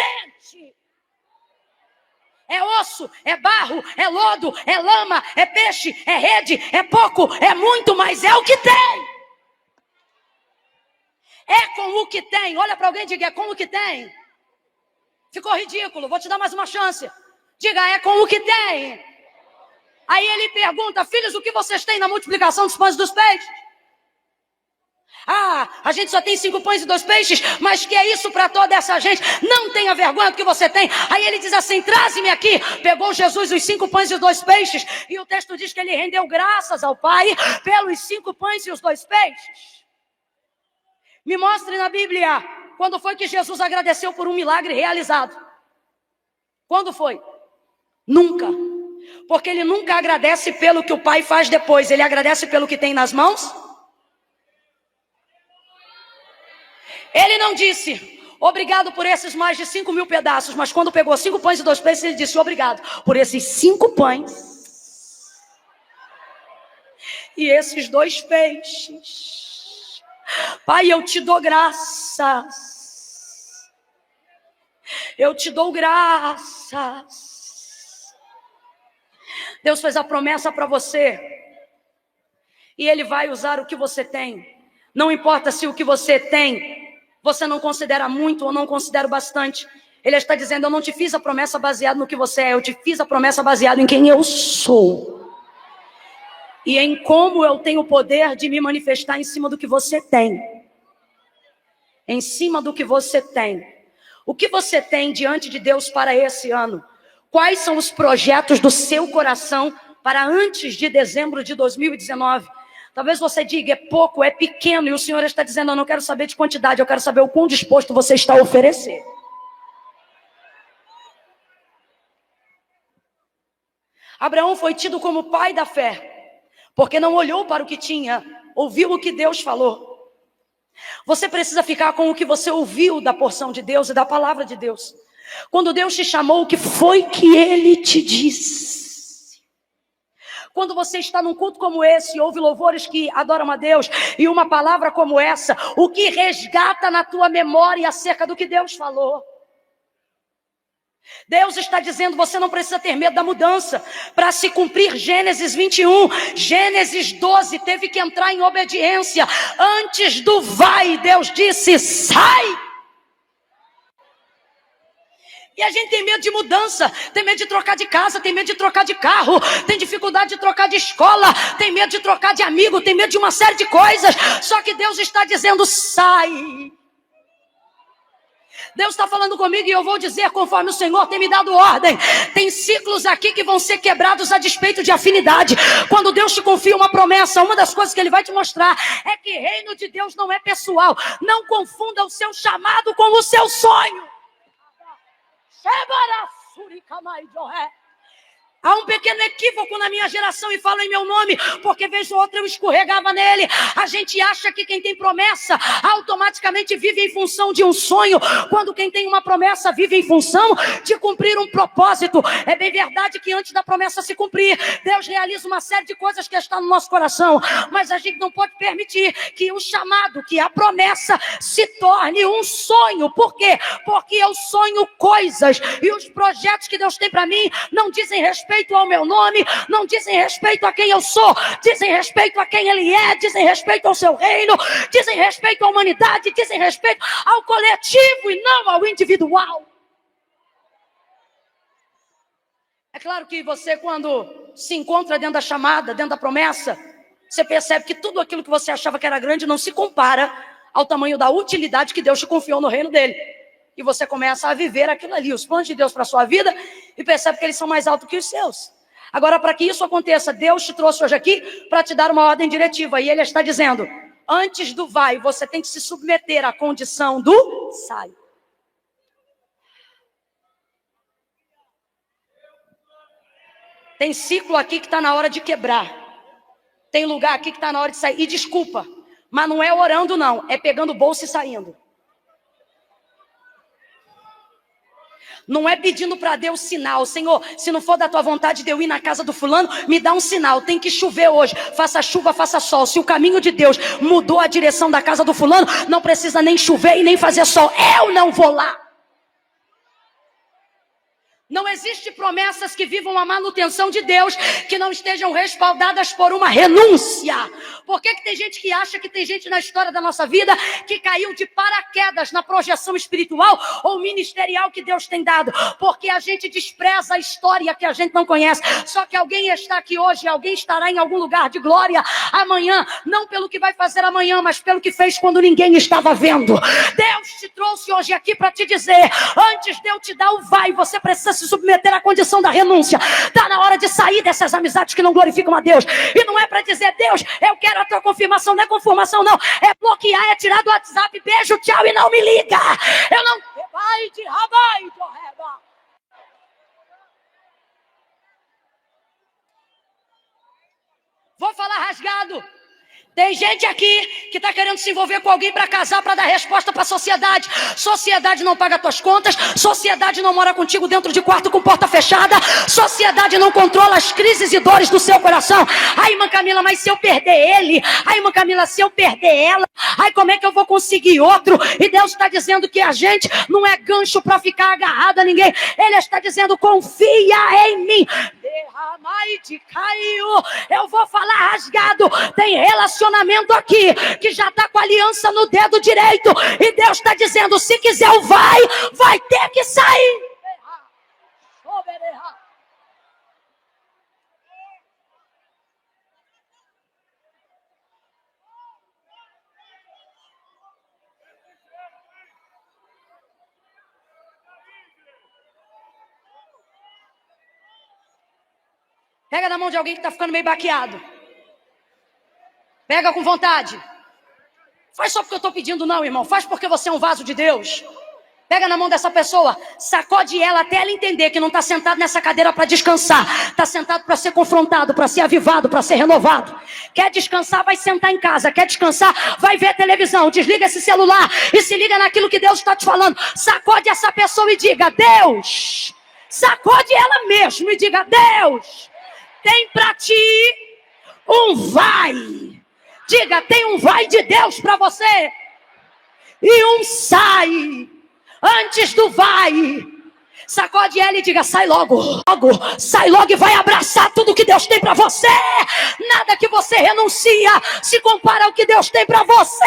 É osso, é barro, é lodo, é lama, é peixe, é rede, é pouco, é muito, mas é o que tem. É com o que tem. Olha para alguém e diga: é com o que tem. Ficou ridículo, vou te dar mais uma chance. Diga: é com o que tem. Aí ele pergunta: filhos, o que vocês têm na multiplicação dos pães e dos peixes? Ah, a gente só tem 5 pães e 2 peixes, mas que é isso para toda essa gente? Não tenha vergonha do que você tem. Aí ele diz assim: traze-me aqui. Pegou Jesus os 5 pães e os 2 peixes, e o texto diz que ele rendeu graças ao Pai pelos 5 pães e os 2 peixes. Me mostre na Bíblia quando foi que Jesus agradeceu por um milagre realizado. Quando foi? Nunca. Porque ele nunca agradece pelo que o Pai faz depois, ele agradece pelo que tem nas mãos. Ele não disse: obrigado por esses mais de 5.000 pedaços, mas quando pegou 5 pães e 2 peixes, ele disse: obrigado por esses 5 pães e esses 2 peixes. Pai, eu te dou graças. Eu te dou graças. Deus fez a promessa para você, e Ele vai usar o que você tem. Não importa se o que você tem você não considera muito ou não considera bastante. Ele está dizendo: eu não te fiz a promessa baseada no que você é, eu te fiz a promessa baseada em quem eu sou. E em como eu tenho o poder de me manifestar em cima do que você tem. Em cima do que você tem. O que você tem diante de Deus para esse ano? Quais são os projetos do seu coração para antes de dezembro de 2019? Talvez você diga: é pouco, é pequeno, e o Senhor está dizendo: eu não quero saber de quantidade, eu quero saber o quão disposto você está a oferecer. Abraão foi tido como pai da fé. porque não olhou para o que tinha, ouviu o que Deus falou. Você precisa ficar com o que você ouviu da porção de Deus e da palavra de Deus. Quando Deus te chamou, o que foi que Ele te disse? Quando você está num culto como esse, ouve louvores que adoram a Deus, e uma palavra como essa, o que resgata na tua memória acerca do que Deus falou? Deus está dizendo, você não precisa ter medo da mudança, para se cumprir Gênesis 21, Gênesis 12, teve que entrar em obediência, antes do vai, Deus disse, sai! E a gente tem medo de mudança, tem medo de trocar de casa, tem medo de trocar de carro, tem dificuldade de trocar de escola, tem medo de trocar de amigo, tem medo de uma série de coisas, só que Deus está dizendo, sai! Deus está falando comigo e eu vou dizer conforme o Senhor tem me dado ordem. Tem ciclos aqui que vão ser quebrados a despeito de afinidade. Quando Deus te confia uma promessa, uma das coisas que Ele vai te mostrar é que reino de Deus não é pessoal. Não confunda o seu chamado com o seu sonho. Há um pequeno equívoco na minha geração e falo em meu nome, porque vez ou outra eu escorregava nele. A gente acha que quem tem promessa automaticamente vive em função de um sonho, quando quem tem uma promessa vive em função de cumprir um propósito. É bem verdade que antes da promessa se cumprir, Deus realiza uma série de coisas que estão no nosso coração, mas a gente não pode permitir que o chamado, que a promessa se torne um sonho. Por quê? Porque eu sonho coisas e os projetos que Deus tem para mim não dizem respeito ao meu nome, não dizem respeito a quem eu sou, dizem respeito a quem Ele é, dizem respeito ao seu reino, dizem respeito à humanidade, dizem respeito ao coletivo e não ao individual. É claro que você, quando se encontra dentro da chamada, dentro da promessa, você percebe que tudo aquilo que você achava que era grande não se compara ao tamanho da utilidade que Deus te confiou no reino dele. E você começa a viver aquilo ali, os planos de Deus para a sua vida, e percebe que eles são mais altos que os seus. Agora, para que isso aconteça, Deus te trouxe hoje aqui para te dar uma ordem diretiva. E Ele está dizendo, antes do vai, você tem que se submeter à condição do sai. Tem ciclo aqui que está na hora de quebrar. Tem lugar aqui que está na hora de sair. E desculpa, mas não é orando não, é pegando o bolso e saindo. Não é pedindo para Deus sinal. Senhor, se não for da tua vontade de eu ir na casa do fulano, me dá um sinal. Tem que chover hoje. Faça chuva, faça sol. Se o caminho de Deus mudou a direção da casa do fulano, não precisa nem chover e nem fazer sol. Eu não vou lá. Não existe promessas que vivam a manutenção de Deus que não estejam respaldadas por uma renúncia. Por que tem gente que acha que tem gente na história da nossa vida que caiu de paraquedas na projeção espiritual ou ministerial que Deus tem dado? Porque a gente despreza a história que a gente não conhece. Só que alguém está aqui hoje, alguém estará em algum lugar de glória amanhã, não pelo que vai fazer amanhã, mas pelo que fez quando ninguém estava vendo. Deus te trouxe hoje aqui para te dizer, antes de eu te dar o vai, você precisa se submeter à condição da renúncia. Está na hora de sair dessas amizades que não glorificam a Deus. E não é para dizer, Deus, eu quero a tua confirmação. Não é conformação não, é bloquear, é tirar do WhatsApp, beijo, tchau e não me liga. Eu não... Vou falar rasgado. Tem gente aqui que está querendo se envolver com alguém para casar, para dar resposta para a sociedade. Sociedade não paga tuas contas. Sociedade não mora contigo dentro de quarto com porta fechada. Sociedade não controla as crises e dores do seu coração. Ai, irmã Camila, mas se eu perder ele? Ai, irmã Camila, se eu perder ela? Ai, como é que eu vou conseguir outro? E Deus está dizendo que a gente não é gancho para ficar agarrado a ninguém. Ele está dizendo, confia em mim. Derramai de caiu. Eu vou falar rasgado. Tem relacionamento aqui que já está com a aliança no dedo direito e Deus está dizendo, se quiser o vai ter que sair. Pega na mão de alguém que está ficando meio baqueado. Pega com vontade. Faz só porque eu estou pedindo não, irmão. Faz porque você é um vaso de Deus. Pega na mão dessa pessoa, sacode ela até ela entender que não está sentado nessa cadeira para descansar. Está sentado para ser confrontado, para ser avivado, para ser renovado. Quer descansar, vai sentar em casa. Quer descansar, vai ver televisão. Desliga esse celular e se liga naquilo que Deus está te falando. Sacode essa pessoa e diga: Deus. Sacode ela mesmo e diga: Deus, tem para ti um vai. Diga: tem um vai de Deus para você. E um sai. Antes do vai, sacode ela e diga: sai logo, sai logo e vai abraçar tudo que Deus tem para você. Nada que você renuncia se compara ao que Deus tem para você.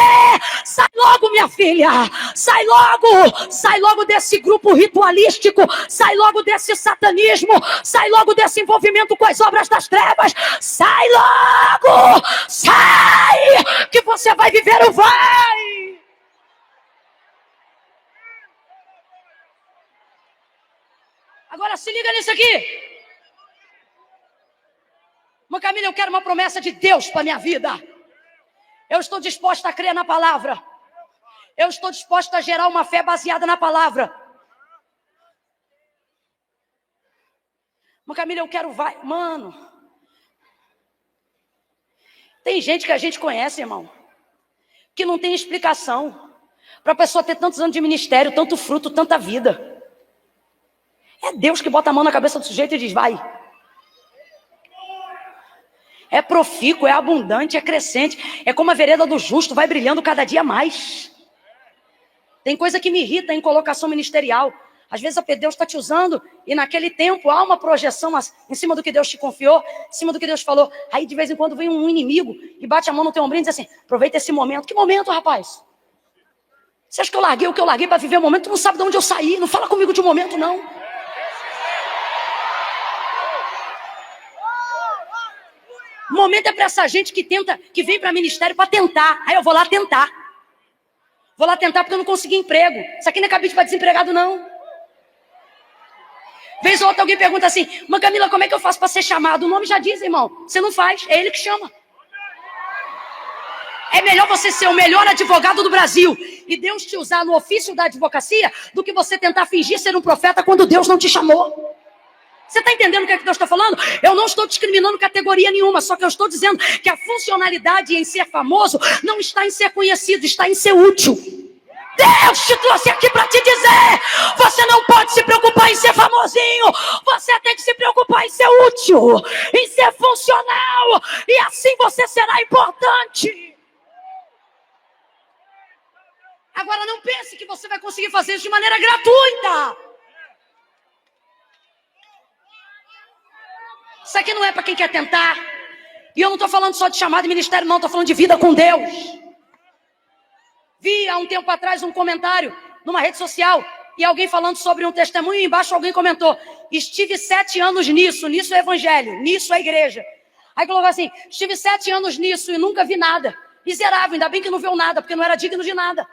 Sai logo, minha filha, sai logo desse grupo ritualístico, sai logo desse satanismo, sai logo desse envolvimento com as obras das trevas. Sai logo, sai, que você vai viver o vai. Agora se liga nisso aqui. Irmã Camila, eu quero uma promessa de Deus para minha vida. Eu estou disposta a crer na palavra. Eu estou disposta a gerar uma fé baseada na palavra. Irmã Camila, eu quero vai. Mano, tem gente que a gente conhece, irmão, que não tem explicação para a pessoa ter tantos anos de ministério, tanto fruto, tanta vida. É Deus que bota a mão na cabeça do sujeito e diz: vai. É profícuo, é abundante, é crescente. É como a vereda do justo, vai brilhando cada dia mais. Tem coisa que me irrita em colocação ministerial. Às vezes Deus está te usando e naquele tempo há uma projeção em cima do que Deus te confiou, em cima do que Deus falou. Aí de vez em quando vem um inimigo e bate a mão no teu ombrinho e diz assim: aproveita esse momento. Que momento, rapaz? Você acha que eu larguei o que eu larguei para viver o momento? Tu não sabe de onde eu saí. Não fala comigo de um momento, não. O momento é para essa gente que tenta, que vem para ministério para tentar. Aí eu vou lá tentar. Vou lá tentar porque eu não consegui emprego. Isso aqui não é cabide para desempregado, não. Vez ou outra alguém pergunta assim: Mãe Camila, como é que eu faço para ser chamado? O nome já diz, irmão. Você não faz, é ele que chama. É melhor você ser o melhor advogado do Brasil e Deus te usar no ofício da advocacia do que você tentar fingir ser um profeta quando Deus não te chamou. Você está entendendo o que é que Deus está falando? Eu não estou discriminando categoria nenhuma, só que eu estou dizendo que a funcionalidade em ser famoso não está em ser conhecido, está em ser útil. Deus te trouxe aqui para te dizer: você não pode se preocupar em ser famosinho, você tem que se preocupar em ser útil, em ser funcional, e assim você será importante. Agora não pense que você vai conseguir fazer isso de maneira gratuita. Isso aqui não é para quem quer tentar. E eu não estou falando só de chamado de ministério, não. Estou falando de vida com Deus. Vi há um tempo atrás um comentário numa rede social e alguém falando sobre um testemunho e embaixo alguém comentou: estive 7 anos nisso é evangelho, nisso é igreja. Aí colocou assim: estive 7 anos nisso e nunca vi nada. Miserável, ainda bem que não viu nada, porque não era digno de nada.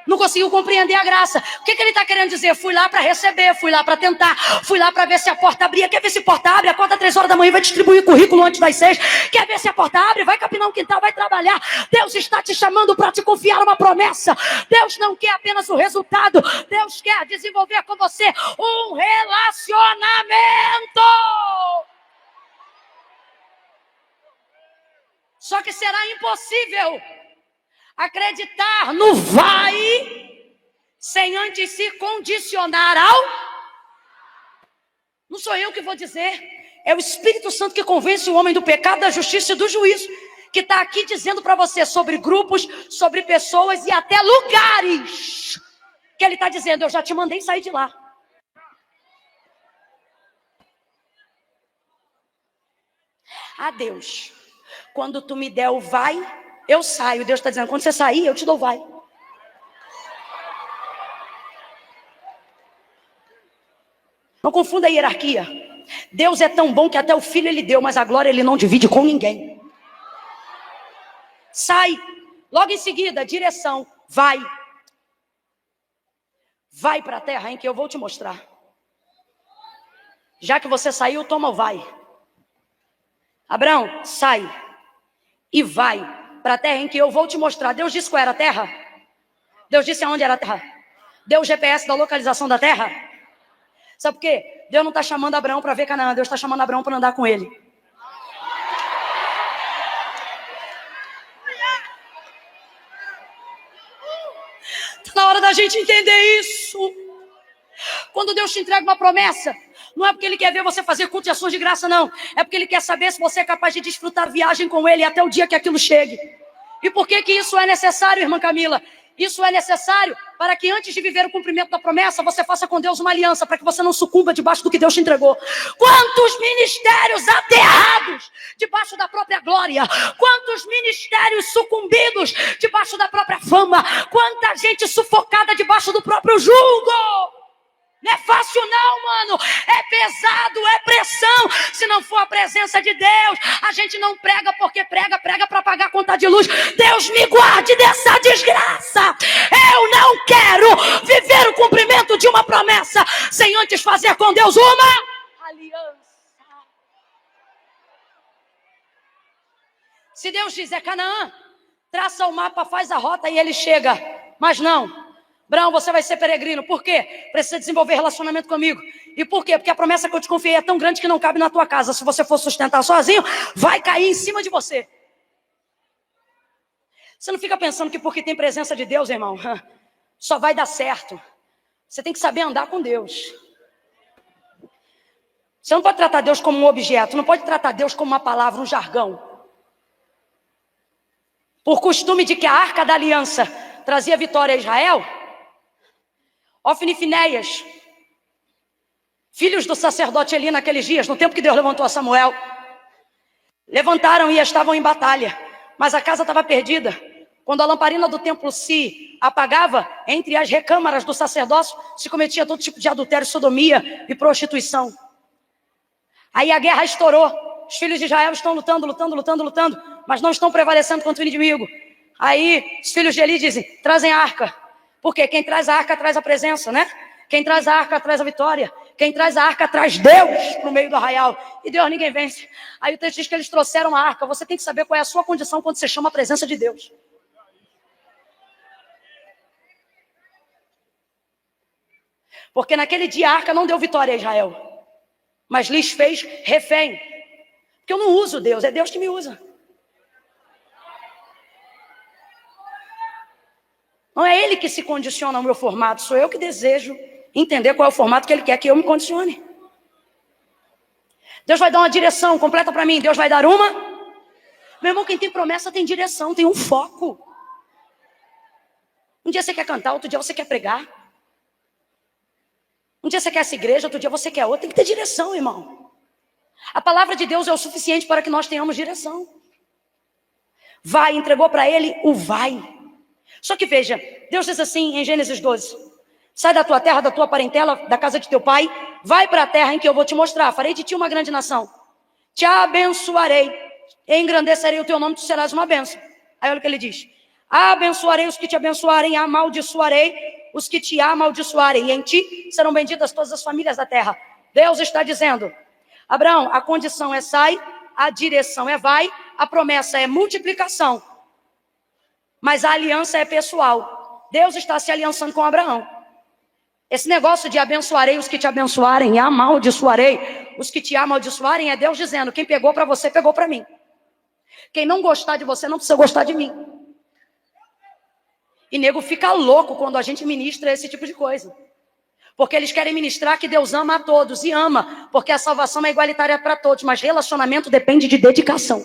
Não conseguiu compreender a graça. O que ele está querendo dizer? Fui lá para receber, fui lá para tentar, fui lá para ver se a porta abria. Quer ver se a porta abre? Acorda 3 horas da manhã e vai distribuir currículo antes das 6. Quer ver se a porta abre? Vai capinar um quintal, vai trabalhar. Deus está te chamando para te confiar uma promessa. Deus não quer apenas o resultado. Deus quer desenvolver com você um relacionamento. Só que será impossível acreditar no vai sem antes se condicionar ao... Não sou eu que vou dizer, é o Espírito Santo que convence o homem do pecado, da justiça e do juízo, que está aqui dizendo para você sobre grupos, sobre pessoas e até lugares, que ele está dizendo: eu já te mandei sair de lá. Ah, Deus, quando tu me der o vai, eu saio. Deus está dizendo: quando você sair, eu te dou vai. Não confunda a hierarquia. Deus é tão bom que até o filho ele deu, mas a glória ele não divide com ninguém. Sai. Logo em seguida, direção. Vai. Vai para a terra em que eu vou te mostrar. Já que você saiu, toma o vai. Abraão, sai. E vai para a terra em que eu vou te mostrar. Deus disse qual era a terra? Deus disse aonde era a terra? Deu o GPS da localização da terra? Sabe por quê? Deus não está chamando Abraão para ver Canaã, Deus está chamando Abraão para andar com ele. Está na hora da gente entender isso. Quando Deus te entrega uma promessa, não é porque Ele quer ver você fazer culto e ações de graça, não. É porque Ele quer saber se você é capaz de desfrutar a viagem com Ele até o dia que aquilo chegue. E por que isso é necessário, irmã Camila? Isso é necessário para que antes de viver o cumprimento da promessa, você faça com Deus uma aliança, para que você não sucumba debaixo do que Deus te entregou. Quantos ministérios aterrados debaixo da própria glória, quantos ministérios sucumbidos debaixo da própria fama, quanta gente sufocada debaixo do próprio jugo. Não é fácil não, mano. É pesado, é pressão. Se não for a presença de Deus, a gente não prega porque prega para pagar a conta de luz. Deus me guarde dessa desgraça. Eu não quero viver o cumprimento de uma promessa sem antes fazer com Deus uma aliança. Se Deus dizer Canaã, traça o mapa, faz a rota e ele chega. Mas não. Abraão, você vai ser peregrino. Por quê? Precisa desenvolver relacionamento comigo. E por quê? Porque a promessa que eu te confiei é tão grande que não cabe na tua casa. Se você for sustentar sozinho, vai cair em cima de você. Você não fica pensando que porque tem presença de Deus, irmão, só vai dar certo. Você tem que saber andar com Deus. Você não pode tratar Deus como um objeto. Não pode tratar Deus como uma palavra, um jargão. Por costume de que a arca da aliança trazia vitória a Israel, Ofni e Finéias, filhos do sacerdote Eli naqueles dias, no tempo que Deus levantou a Samuel, levantaram e estavam em batalha, mas a casa estava perdida. Quando a lamparina do templo se apagava, entre as recâmaras do sacerdócio se cometia todo tipo de adultério, sodomia e prostituição. Aí a guerra estourou, os filhos de Israel estão lutando, mas não estão prevalecendo contra o inimigo. Aí os filhos de Eli dizem, trazem a arca. Porque quem traz a arca traz a presença, né? Quem traz a arca traz a vitória. Quem traz a arca traz Deus no meio do arraial. E Deus ninguém vence. Aí o texto diz que eles trouxeram a arca. Você tem que saber qual é a sua condição quando você chama a presença de Deus. Porque naquele dia a arca não deu vitória a Israel, mas lhes fez refém. Porque eu não uso Deus, é Deus que me usa. Não é Ele que se condiciona ao meu formato, sou eu que desejo entender qual é o formato que Ele quer que eu me condicione. Deus vai dar uma direção completa para mim, Deus vai dar uma. Meu irmão, quem tem promessa tem direção, tem um foco. Um dia você quer cantar, outro dia você quer pregar. Um dia você quer essa igreja, outro dia você quer outra. Tem que ter direção, irmão. A palavra de Deus é o suficiente para que nós tenhamos direção. Vai, entregou para ele o vai. Só que veja, Deus diz assim em Gênesis 12, sai da tua terra, da tua parentela, da casa de teu pai, vai para a terra em que eu vou te mostrar, farei de ti uma grande nação, te abençoarei, engrandecerei o teu nome, tu serás uma bênção. Aí olha o que ele diz, abençoarei os que te abençoarem, amaldiçoarei os que te amaldiçoarem, e em ti serão benditas todas as famílias da terra. Deus está dizendo, Abraão, a condição é sai, a direção é vai, a promessa é multiplicação. Mas a aliança é pessoal. Deus está se aliançando com Abraão. Esse negócio de abençoarei os que te abençoarem e amaldiçoarei os que te amaldiçoarem é Deus dizendo, quem pegou para você, pegou para mim. Quem não gostar de você, não precisa gostar de mim. E nego fica louco quando a gente ministra esse tipo de coisa. Porque eles querem ministrar que Deus ama a todos. E ama, porque a salvação é igualitária para todos. Mas relacionamento depende de dedicação.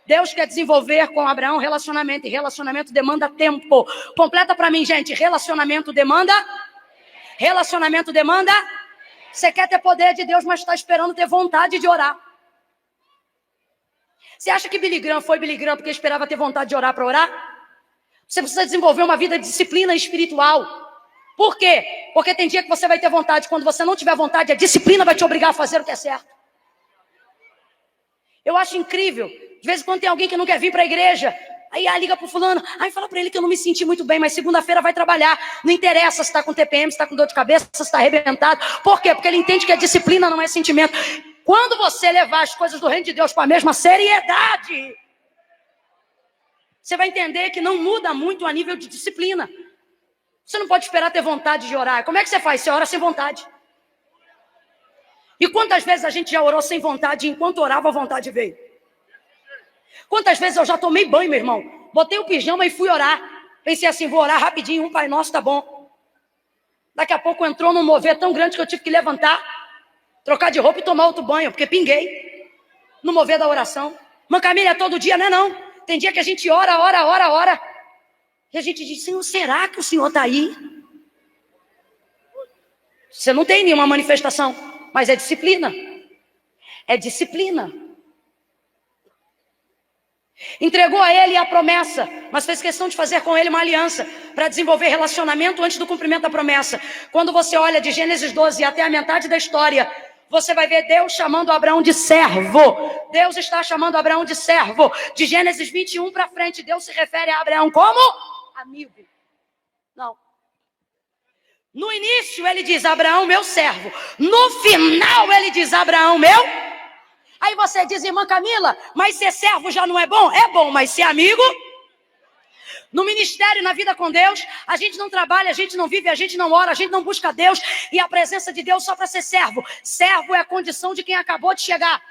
Deus quer desenvolver com Abraão relacionamento, e relacionamento demanda tempo. Completa para mim, gente, relacionamento demanda? Relacionamento demanda? Você quer ter poder de Deus, mas está esperando ter vontade de orar. Você acha que Billy Graham foi Billy Graham porque esperava ter vontade de orar para orar? Você precisa desenvolver uma vida de disciplina espiritual. Por quê? Porque tem dia que você vai ter vontade, quando você não tiver vontade, a disciplina vai te obrigar a fazer o que é certo. Eu acho incrível. De vez em quando tem alguém que não quer vir para a igreja. Aí liga para o fulano. Aí fala para ele que eu não me senti muito bem, mas segunda-feira vai trabalhar. Não interessa se está com TPM, se está com dor de cabeça, se está arrebentado. Por quê? Porque ele entende que a disciplina não é sentimento. Quando você levar as coisas do reino de Deus com a mesma seriedade, você vai entender que não muda muito a nível de disciplina. Você não pode esperar ter vontade de orar. Como é que você faz? Você ora sem vontade. E quantas vezes a gente já orou sem vontade e enquanto orava a vontade veio? Quantas vezes eu já tomei banho, meu irmão? Botei o pijama e fui orar. Pensei assim, vou orar rapidinho, um Pai Nosso, tá bom. Daqui a pouco entrou num mover tão grande que eu tive que levantar, trocar de roupa e tomar outro banho, porque pinguei no mover da oração. Irmã Camila, é todo dia, não é não. Tem dia que a gente ora. E a gente diz, Senhor, será que o Senhor está aí? Você não tem nenhuma manifestação, mas é disciplina. É disciplina. Entregou a ele a promessa, mas fez questão de fazer com ele uma aliança para desenvolver relacionamento antes do cumprimento da promessa. Quando você olha de Gênesis 12 até a metade da história, você vai ver Deus chamando Abraão de servo. Deus está chamando Abraão de servo. De Gênesis 21 para frente, Deus se refere a Abraão como amigo. Não. No início ele diz Abraão, meu servo. No final ele diz Abraão, meu. Aí você diz, irmã Camila, mas ser servo já não é bom? É bom, mas ser amigo? No ministério, na vida com Deus, a gente não trabalha, a gente não vive, a gente não ora, a gente não busca Deus e a presença de Deus só para ser servo. Servo é a condição de quem acabou de chegar.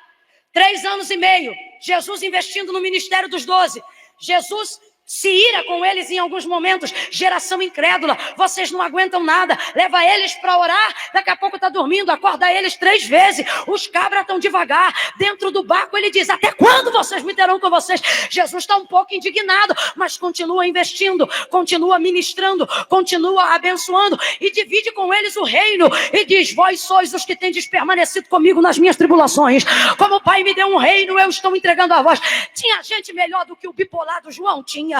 3 anos e meio, Jesus investindo no ministério dos 12. Jesus se ira com eles em alguns momentos. Geração incrédula, vocês não aguentam nada. Leva eles para orar, daqui a pouco está dormindo, acorda eles 3 vezes. Os cabras estão devagar. Dentro do barco ele diz, até quando vocês me terão com vocês? Jesus está um pouco indignado, mas continua investindo, continua ministrando, continua abençoando e divide com eles o reino e diz, vós sois os que tendes permanecido comigo nas minhas tribulações. Como o Pai me deu um reino, eu estou entregando a vós. Tinha gente melhor do que o bipolar do João? Tinha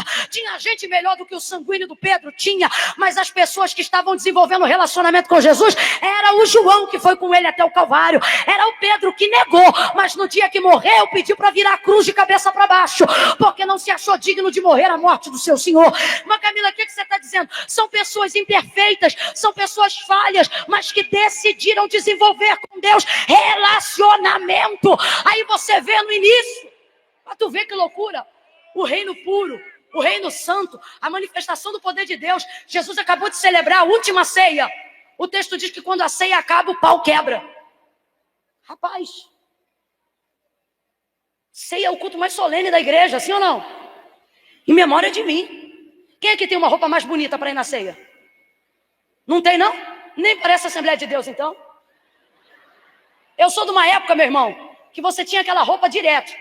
gente melhor do que o sanguíneo do Pedro? Tinha, mas as pessoas que estavam desenvolvendo relacionamento com Jesus, era o João que foi com ele até o Calvário, era o Pedro que negou, mas no dia que morreu, pediu para virar a cruz de cabeça para baixo, porque não se achou digno de morrer a morte do seu Senhor. Mas Camila, o que você está dizendo? São pessoas imperfeitas, são pessoas falhas, mas que decidiram desenvolver com Deus relacionamento. Aí você vê no início, para tu ver que loucura, o reino puro, o reino santo, a manifestação do poder de Deus. Jesus acabou de celebrar a última ceia. O texto diz que quando a ceia acaba, o pau quebra. Rapaz, ceia é o culto mais solene da igreja, sim ou não? Em memória de mim. Quem é que tem uma roupa mais bonita para ir na ceia? Não tem, não? Nem parece a Assembleia de Deus, então. Eu sou de uma época, meu irmão, que você tinha aquela roupa direto.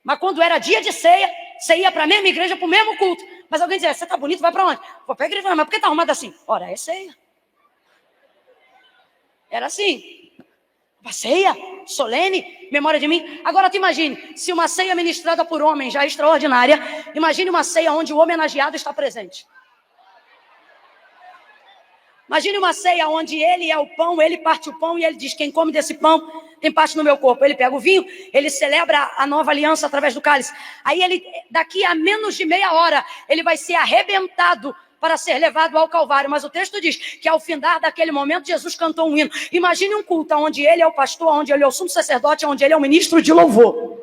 Mas quando era dia de ceia, você ia para a mesma igreja, para o mesmo culto. Mas alguém dizia, você está bonito, vai para onde? Vou para a igreja, mas por que está arrumado assim? Ora, é ceia. Era assim. Uma ceia solene, memória de mim. Agora tu imagine, se uma ceia ministrada por homem já é extraordinária, imagine uma ceia onde o homenageado está presente. Imagine uma ceia onde ele é o pão, ele parte o pão e ele diz, quem come desse pão tem parte no meu corpo. Ele pega o vinho, ele celebra a nova aliança através do cálice. Aí ele, daqui a menos de meia hora, ele vai ser arrebentado para ser levado ao Calvário. Mas o texto diz que ao findar daquele momento, Jesus cantou um hino. Imagine um culto onde ele é o pastor, onde ele é o sumo sacerdote, onde ele é o ministro de louvor.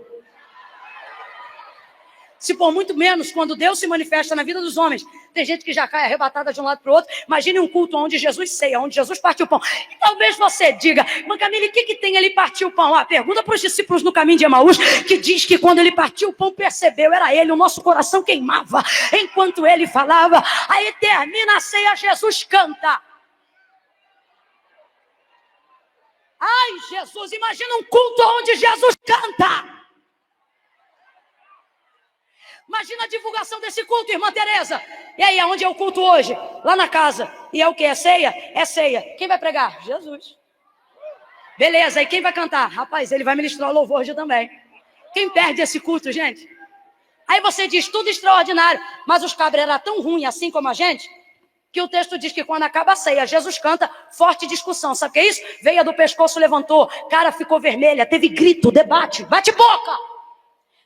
Se por muito menos, quando Deus se manifesta na vida dos homens, tem gente que já cai arrebatada de um lado para o outro. Imagine um culto onde Jesus ceia, onde Jesus parte o pão. E talvez você diga, irmã Camila, o que tem ele partir o pão? Pergunta para os discípulos no caminho de Emaús, que diz que quando ele partiu o pão, percebeu, era ele, o nosso coração queimava, enquanto ele falava. Aí termina a ceia, Jesus canta. Ai, Jesus, imagina um culto onde Jesus canta. Imagina a divulgação desse culto, irmã Tereza. E aí, aonde é o culto hoje? Lá na casa. E é o que? É ceia? É ceia. Quem vai pregar? Jesus. Beleza, e quem vai cantar? Rapaz, ele vai ministrar o louvor hoje também. Quem perde esse culto, gente? Aí você diz, tudo extraordinário. Mas os cabras eram tão ruins assim como a gente, que o texto diz que quando acaba a ceia, Jesus canta, forte discussão. Sabe o que é isso? Veia do pescoço levantou, cara ficou vermelha, teve grito, debate, bate-boca.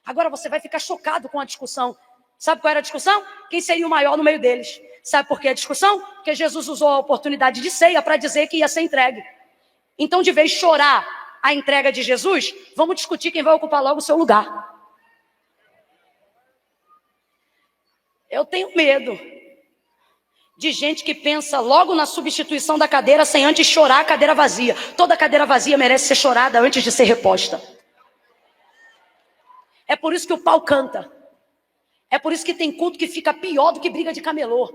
Agora você vai ficar chocado com a discussão. Sabe qual era a discussão? Quem seria o maior no meio deles? Sabe por que a discussão? Porque Jesus usou a oportunidade de ceia para dizer que ia ser entregue. Então, de vez de chorar a entrega de Jesus, vamos discutir quem vai ocupar logo o seu lugar. Eu tenho medo de gente que pensa logo na substituição da cadeira sem antes chorar a cadeira vazia. Toda cadeira vazia merece ser chorada antes de ser reposta. É por isso que o pau canta. É por isso que tem culto que fica pior do que briga de camelô.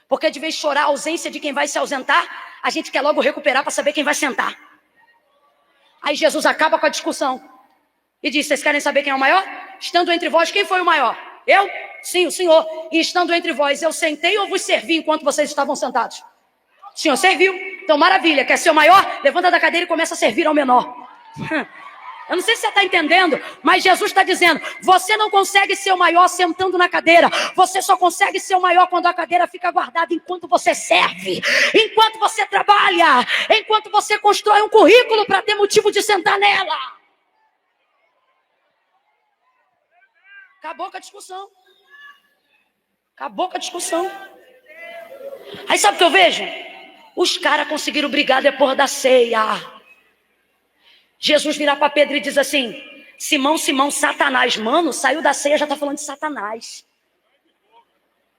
Porque de vez de chorar a ausência de quem vai se ausentar, a gente quer logo recuperar para saber quem vai sentar. Aí Jesus acaba com a discussão e diz: vocês querem saber quem é o maior? Estando entre vós, quem foi o maior? Eu? Sim, o Senhor. E estando entre vós, eu sentei ou vos servi enquanto vocês estavam sentados? O Senhor serviu. Então, maravilha. Quer ser o maior? Levanta da cadeira e começa a servir ao menor. Eu não sei se você está entendendo, mas Jesus está dizendo: você não consegue ser o maior sentando na cadeira. Você só consegue ser o maior quando a cadeira fica guardada enquanto você serve, enquanto você trabalha, enquanto você constrói um currículo para ter motivo de sentar nela. Acabou com a discussão. Acabou com a discussão. Aí sabe o que eu vejo? Os caras conseguiram brigar depois da ceia. Jesus vira para Pedro e diz assim: Simão, Simão, Satanás. Mano, saiu da ceia, já está falando de Satanás.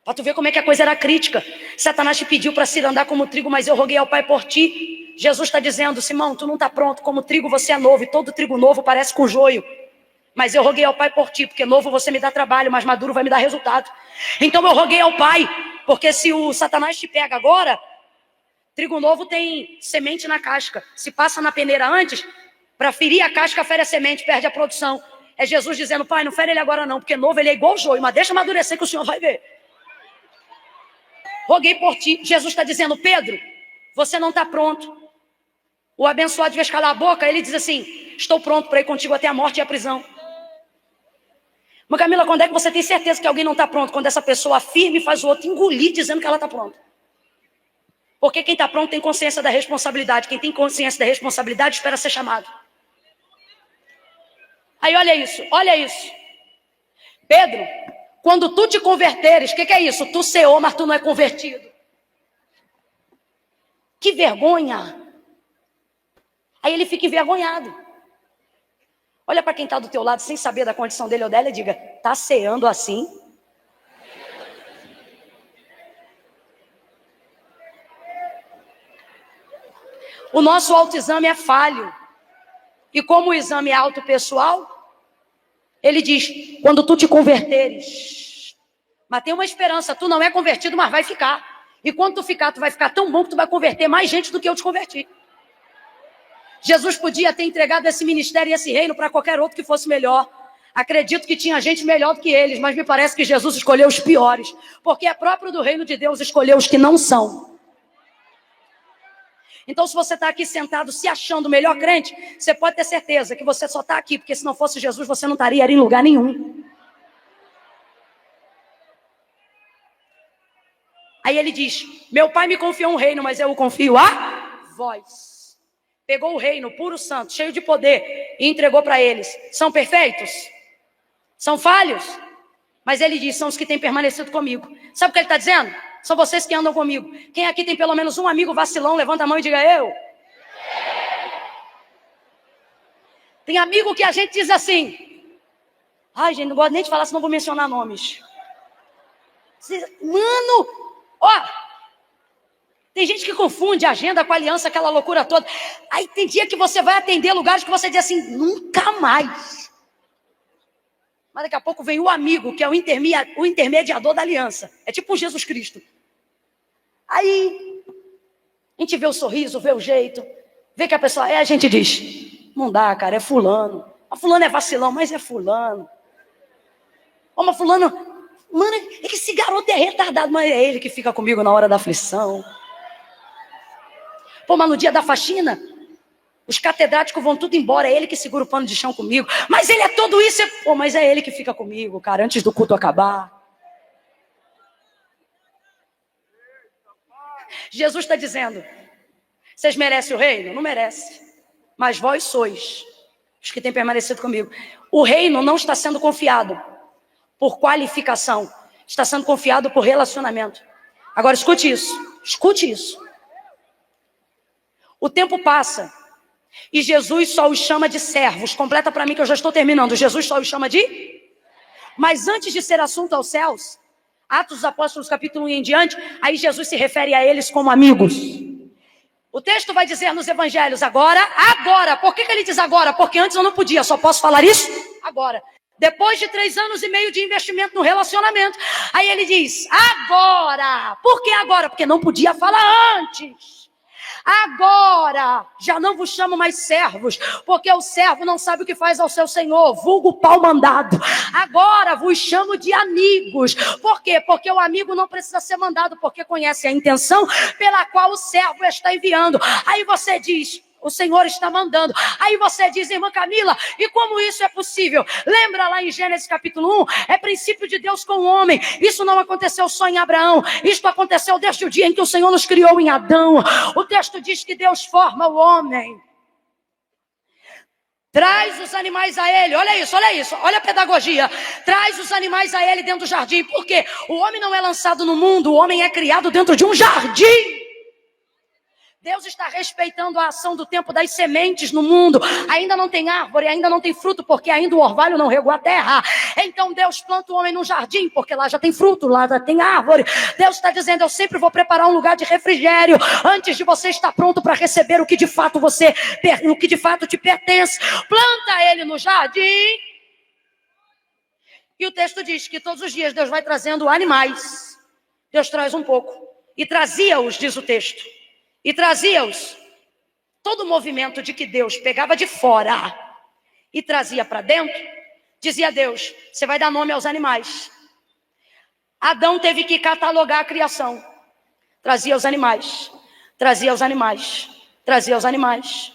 Para tu ver como é que a coisa era crítica. Satanás te pediu para se andar como trigo, mas eu roguei ao Pai por ti. Jesus está dizendo: Simão, tu não está pronto, como trigo você é novo, e todo trigo novo parece com joio. Mas eu roguei ao Pai por ti, porque novo você me dá trabalho, mas maduro vai me dar resultado. Então eu roguei ao Pai, porque se o Satanás te pega agora, trigo novo tem semente na casca. Se passa na peneira antes, para ferir a casca, fere a semente, perde a produção. É Jesus dizendo: Pai, não fere ele agora não, porque novo ele é igual joio, mas deixa amadurecer que o Senhor vai ver. Roguei por ti. Jesus está dizendo: Pedro, você não está pronto. O abençoado devia calar a boca. Ele diz assim: estou pronto para ir contigo até a morte e a prisão. Mas Camila, quando é que você tem certeza que alguém não está pronto? Quando essa pessoa afirma e faz o outro engolir dizendo que ela está pronta. Porque quem está pronto tem consciência da responsabilidade. Quem tem consciência da responsabilidade espera ser chamado. Aí olha isso, olha isso. Pedro, quando tu te converteres, o que é isso? Tu ceou, mas tu não é convertido. Que vergonha. Aí ele fica envergonhado. Olha para quem está do teu lado sem saber da condição dele ou dela e diga: tá ceando assim? O nosso autoexame é falho. E como o exame é autopessoal, ele diz: quando tu te converteres. Mas tem uma esperança, tu não é convertido, mas vai ficar. E quando tu ficar, tu vai ficar tão bom que tu vai converter mais gente do que eu te converti. Jesus podia ter entregado esse ministério e esse reino para qualquer outro que fosse melhor. Acredito que tinha gente melhor do que eles, mas me parece que Jesus escolheu os piores. Porque é próprio do reino de Deus escolher os que não são. Então, se você está aqui sentado se achando o melhor crente, você pode ter certeza que você só está aqui, porque se não fosse Jesus, você não estaria em lugar nenhum. Aí ele diz: meu pai me confiou um reino, mas eu o confio a vós. Pegou o reino puro santo, cheio de poder, e entregou para eles. São perfeitos? São falhos? Mas ele diz: são os que têm permanecido comigo. Sabe o que ele está dizendo? São vocês que andam comigo. Quem aqui tem pelo menos um amigo vacilão, levanta a mão e diga: eu. Tem amigo que a gente diz assim: ai, gente, não gosto nem de falar, senão vou mencionar nomes. Mano, ó, tem gente que confunde agenda com aliança, aquela loucura toda. Aí tem dia que você vai atender lugares que você diz assim: nunca mais. Mas daqui a pouco vem o amigo, que é o intermediador da aliança. É tipo um Jesus Cristo. Aí a gente vê o sorriso, vê o jeito, vê que a pessoa a gente diz: não dá, cara, é fulano. A fulano é vacilão, mas é fulano. Ó, mas fulano, mano, é que esse garoto é retardado, mas é ele que fica comigo na hora da aflição. Pô, mas no dia da faxina, os catedráticos vão tudo embora, é ele que segura o pano de chão comigo. Mas ele é tudo isso. Pô, mas é ele que fica comigo, cara, antes do culto acabar. Jesus está dizendo: vocês merecem o reino? Não merece. Mas vós sois os que têm permanecido comigo. O reino não está sendo confiado por qualificação. Está sendo confiado por relacionamento. Agora escute isso. Escute isso. O tempo passa e Jesus só os chama de servos. Completa para mim que eu já estou terminando. Jesus só os chama de... Mas antes de ser assunto aos céus, Atos dos Apóstolos, capítulo 1 em diante, aí Jesus se refere a eles como amigos. O texto vai dizer nos evangelhos agora. Por que ele diz agora? Porque antes eu não podia, só posso falar isso agora. Depois de 3 anos e meio de investimento no relacionamento, aí ele diz, agora. Por que agora? Porque não podia falar antes. Agora, já não vos chamo mais servos, porque o servo não sabe o que faz ao seu senhor, vulgo pau mandado. Agora vos chamo de amigos. Por quê? Porque o amigo não precisa ser mandado, porque conhece a intenção pela qual o servo está enviando. Aí você diz, o Senhor está mandando. Aí você diz, irmã Camila, e como isso é possível? Lembra lá em Gênesis capítulo 1? É princípio de Deus com o homem. Isso não aconteceu só em Abraão. Isto aconteceu desde o dia em que o Senhor nos criou em Adão. O texto diz que Deus forma o homem. Traz os animais a ele. Olha isso. Olha a pedagogia. Traz os animais a ele dentro do jardim. Por quê? O homem não é lançado no mundo. O homem é criado dentro de um jardim. Deus está respeitando a ação do tempo das sementes no mundo. Ainda não tem árvore, ainda não tem fruto, porque ainda o orvalho não regou a terra. Então Deus planta o homem num jardim, porque lá já tem fruto, lá já tem árvore. Deus está dizendo, eu sempre vou preparar um lugar de refrigério, antes de você estar pronto para receber o que de fato te pertence. Planta ele no jardim. E o texto diz que todos os dias Deus vai trazendo animais. Deus traz um pouco. E trazia-os, diz o texto. E trazia-os. Todo o movimento de que Deus pegava de fora e trazia para dentro, dizia Deus, você vai dar nome aos animais. Adão teve que catalogar a criação. Trazia os animais. Trazia os animais. Trazia os animais.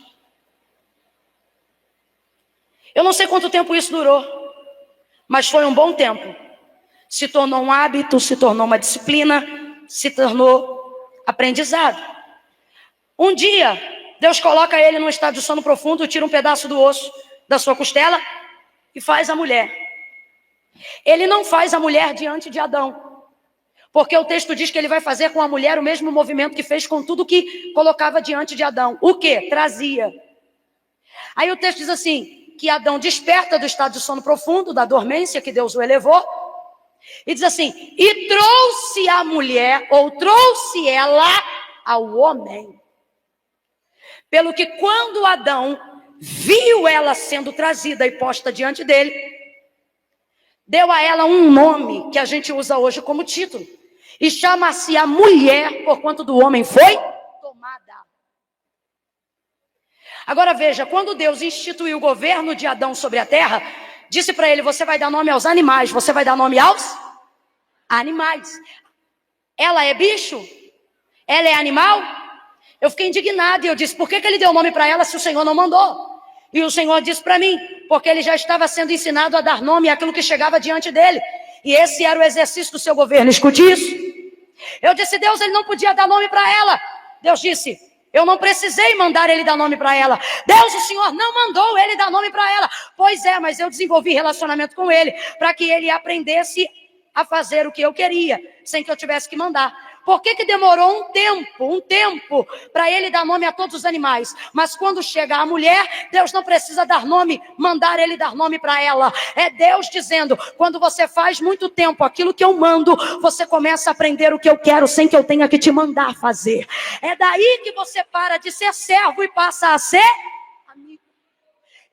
Eu não sei quanto tempo isso durou, mas foi um bom tempo. Se tornou um hábito, se tornou uma disciplina, se tornou aprendizado. Um dia, Deus coloca ele num estado de sono profundo, tira um pedaço do osso da sua costela e faz a mulher. Ele não faz a mulher diante de Adão, porque o texto diz que ele vai fazer com a mulher o mesmo movimento que fez com tudo que colocava diante de Adão. O quê? Trazia. Aí o texto diz assim, que Adão desperta do estado de sono profundo, da dormência que Deus o elevou, e diz assim, e trouxe a mulher, ou trouxe ela ao homem. Pelo que quando Adão viu ela sendo trazida e posta diante dele, deu a ela um nome que a gente usa hoje como título. E chama-se a mulher, porquanto do homem foi tomada. Agora veja, quando Deus instituiu o governo de Adão sobre a terra, disse para ele, você vai dar nome aos animais, você vai dar nome aos animais. Ela é bicho? Ela é animal? Eu fiquei indignada e eu disse, por que ele deu o nome para ela se o Senhor não mandou? E o Senhor disse para mim, porque ele já estava sendo ensinado a dar nome àquilo que chegava diante dele. E esse era o exercício do seu governo, escute isso. Eu disse, Deus, ele não podia dar nome para ela. Deus disse, eu não precisei mandar ele dar nome para ela. Deus, o Senhor não mandou ele dar nome para ela. Pois é, mas eu desenvolvi relacionamento com ele, para que ele aprendesse a fazer o que eu queria, sem que eu tivesse que mandar. Por que demorou um tempo para ele dar nome a todos os animais? Mas quando chega a mulher, Deus não precisa dar nome, mandar ele dar nome para ela. É Deus dizendo, quando você faz muito tempo aquilo que eu mando, você começa a aprender o que eu quero sem que eu tenha que te mandar fazer. É daí que você para de ser servo e passa a ser amigo.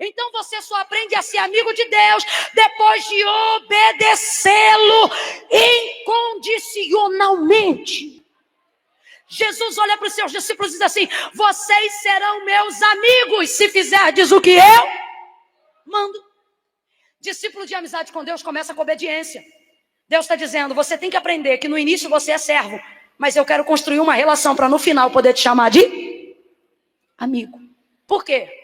Então você só aprende a ser amigo de Deus depois de obedecê-lo incondicionalmente. Jesus olha para os seus discípulos e diz assim, vocês serão meus amigos se fizerdes o que eu mando. Discípulo de amizade com Deus começa com obediência. Deus está dizendo, você tem que aprender que no início você é servo, mas eu quero construir uma relação para no final poder te chamar de amigo. Por quê?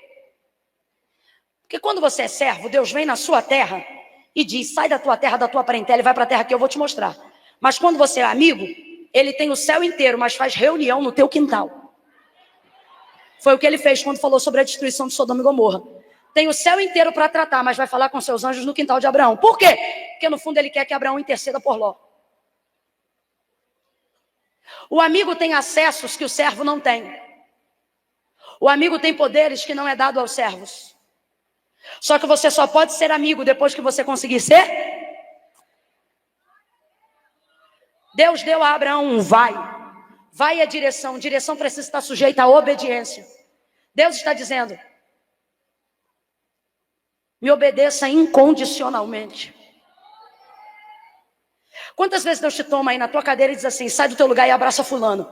Porque quando você é servo, Deus vem na sua terra e diz, sai da tua terra, da tua parentela e vai para a terra que eu vou te mostrar. Mas quando você é amigo, ele tem o céu inteiro, mas faz reunião no teu quintal. Foi o que ele fez quando falou sobre a destruição de Sodoma e Gomorra. Tem o céu inteiro para tratar, mas vai falar com seus anjos no quintal de Abraão. Por quê? Porque no fundo ele quer que Abraão interceda por Ló. O amigo tem acessos que o servo não tem. O amigo tem poderes que não é dado aos servos. Só que você só pode ser amigo depois que você conseguir ser. Deus deu a Abraão um vai. Vai é direção. Direção precisa estar sujeita à obediência. Deus está dizendo: me obedeça incondicionalmente. Quantas vezes Deus te toma aí na tua cadeira e diz assim: sai do teu lugar e abraça fulano.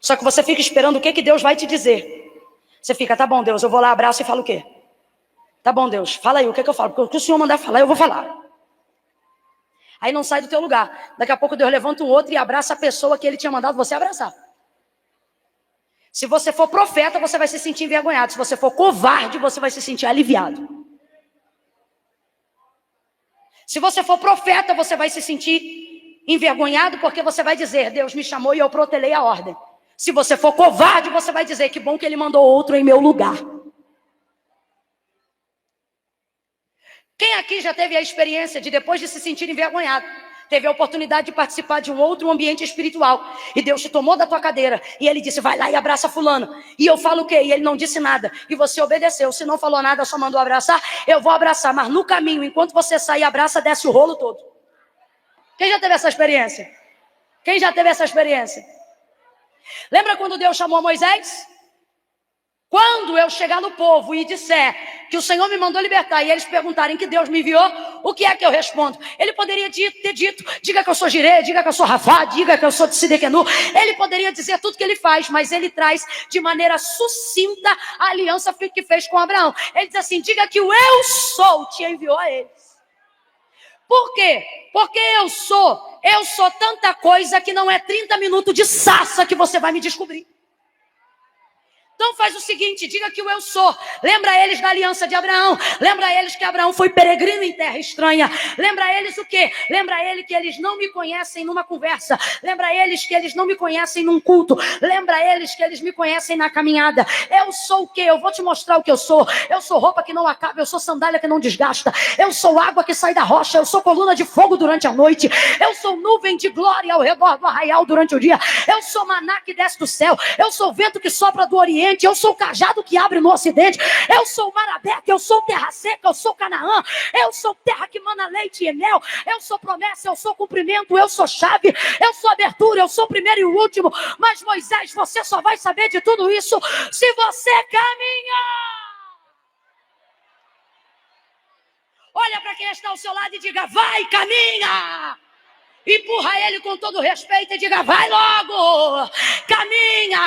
Só que você fica esperando o que Deus vai te dizer. Você fica: tá bom, Deus, eu vou lá, abraço e falo o quê? Tá bom, Deus, fala aí, o que eu falo? Porque o que o Senhor mandar falar, eu vou falar. Aí não sai do teu lugar. Daqui a pouco Deus levanta um outro e abraça a pessoa que Ele tinha mandado você abraçar. Se você for profeta, você vai se sentir envergonhado. Se você for covarde, você vai se sentir aliviado. Se você for profeta, você vai se sentir envergonhado, porque você vai dizer: Deus me chamou e eu protelei a ordem. Se você for covarde, você vai dizer: que bom que Ele mandou outro em meu lugar. Quem aqui já teve a experiência de, depois de se sentir envergonhado, teve a oportunidade de participar de um outro ambiente espiritual, e Deus te tomou da tua cadeira, e Ele disse: vai lá e abraça fulano, e eu falo o quê? E Ele não disse nada, e você obedeceu. Se não falou nada, só mandou abraçar, eu vou abraçar, mas no caminho, enquanto você sai e abraça, desce o rolo todo. Quem já teve essa experiência? Quem já teve essa experiência? Lembra quando Deus chamou Moisés? Quando eu chegar no povo e disser que o Senhor me mandou libertar, e eles perguntarem que Deus me enviou, o que é que eu respondo? Ele poderia ter dito: diga que eu sou Jirê, diga que eu sou Rafá, diga que eu sou Tsidequenu. Ele poderia dizer tudo que ele faz, mas ele traz de maneira sucinta a aliança que fez com Abraão. Ele diz assim: diga que o eu sou te enviou a eles. Por quê? Porque eu sou tanta coisa que não é 30 minutos de sarça que você vai me descobrir. Então faz o seguinte: diga que o eu sou. Lembra eles da aliança de Abraão. Lembra eles que Abraão foi peregrino em terra estranha. Lembra eles o quê? Lembra ele que eles não me conhecem numa conversa. Lembra eles que eles não me conhecem num culto. Lembra eles que eles me conhecem na caminhada. Eu sou o quê? Eu vou te mostrar o que eu sou. Eu sou roupa que não acaba. Eu sou sandália que não desgasta. Eu sou água que sai da rocha. Eu sou coluna de fogo durante a noite. Eu sou nuvem de glória ao redor do arraial durante o dia. Eu sou maná que desce do céu. Eu sou vento que sopra do oriente. Eu sou o cajado que abre no ocidente. Eu sou o mar aberto. Eu sou terra seca. Eu sou Canaã. Eu sou terra que mana leite e mel. Eu sou promessa. Eu sou cumprimento. Eu sou chave. Eu sou abertura. Eu sou o primeiro e o último. Mas Moisés, você só vai saber de tudo isso se você caminhar. Olha para quem está ao seu lado e diga: vai, caminha. Empurra ele com todo respeito e diga: vai logo, caminha.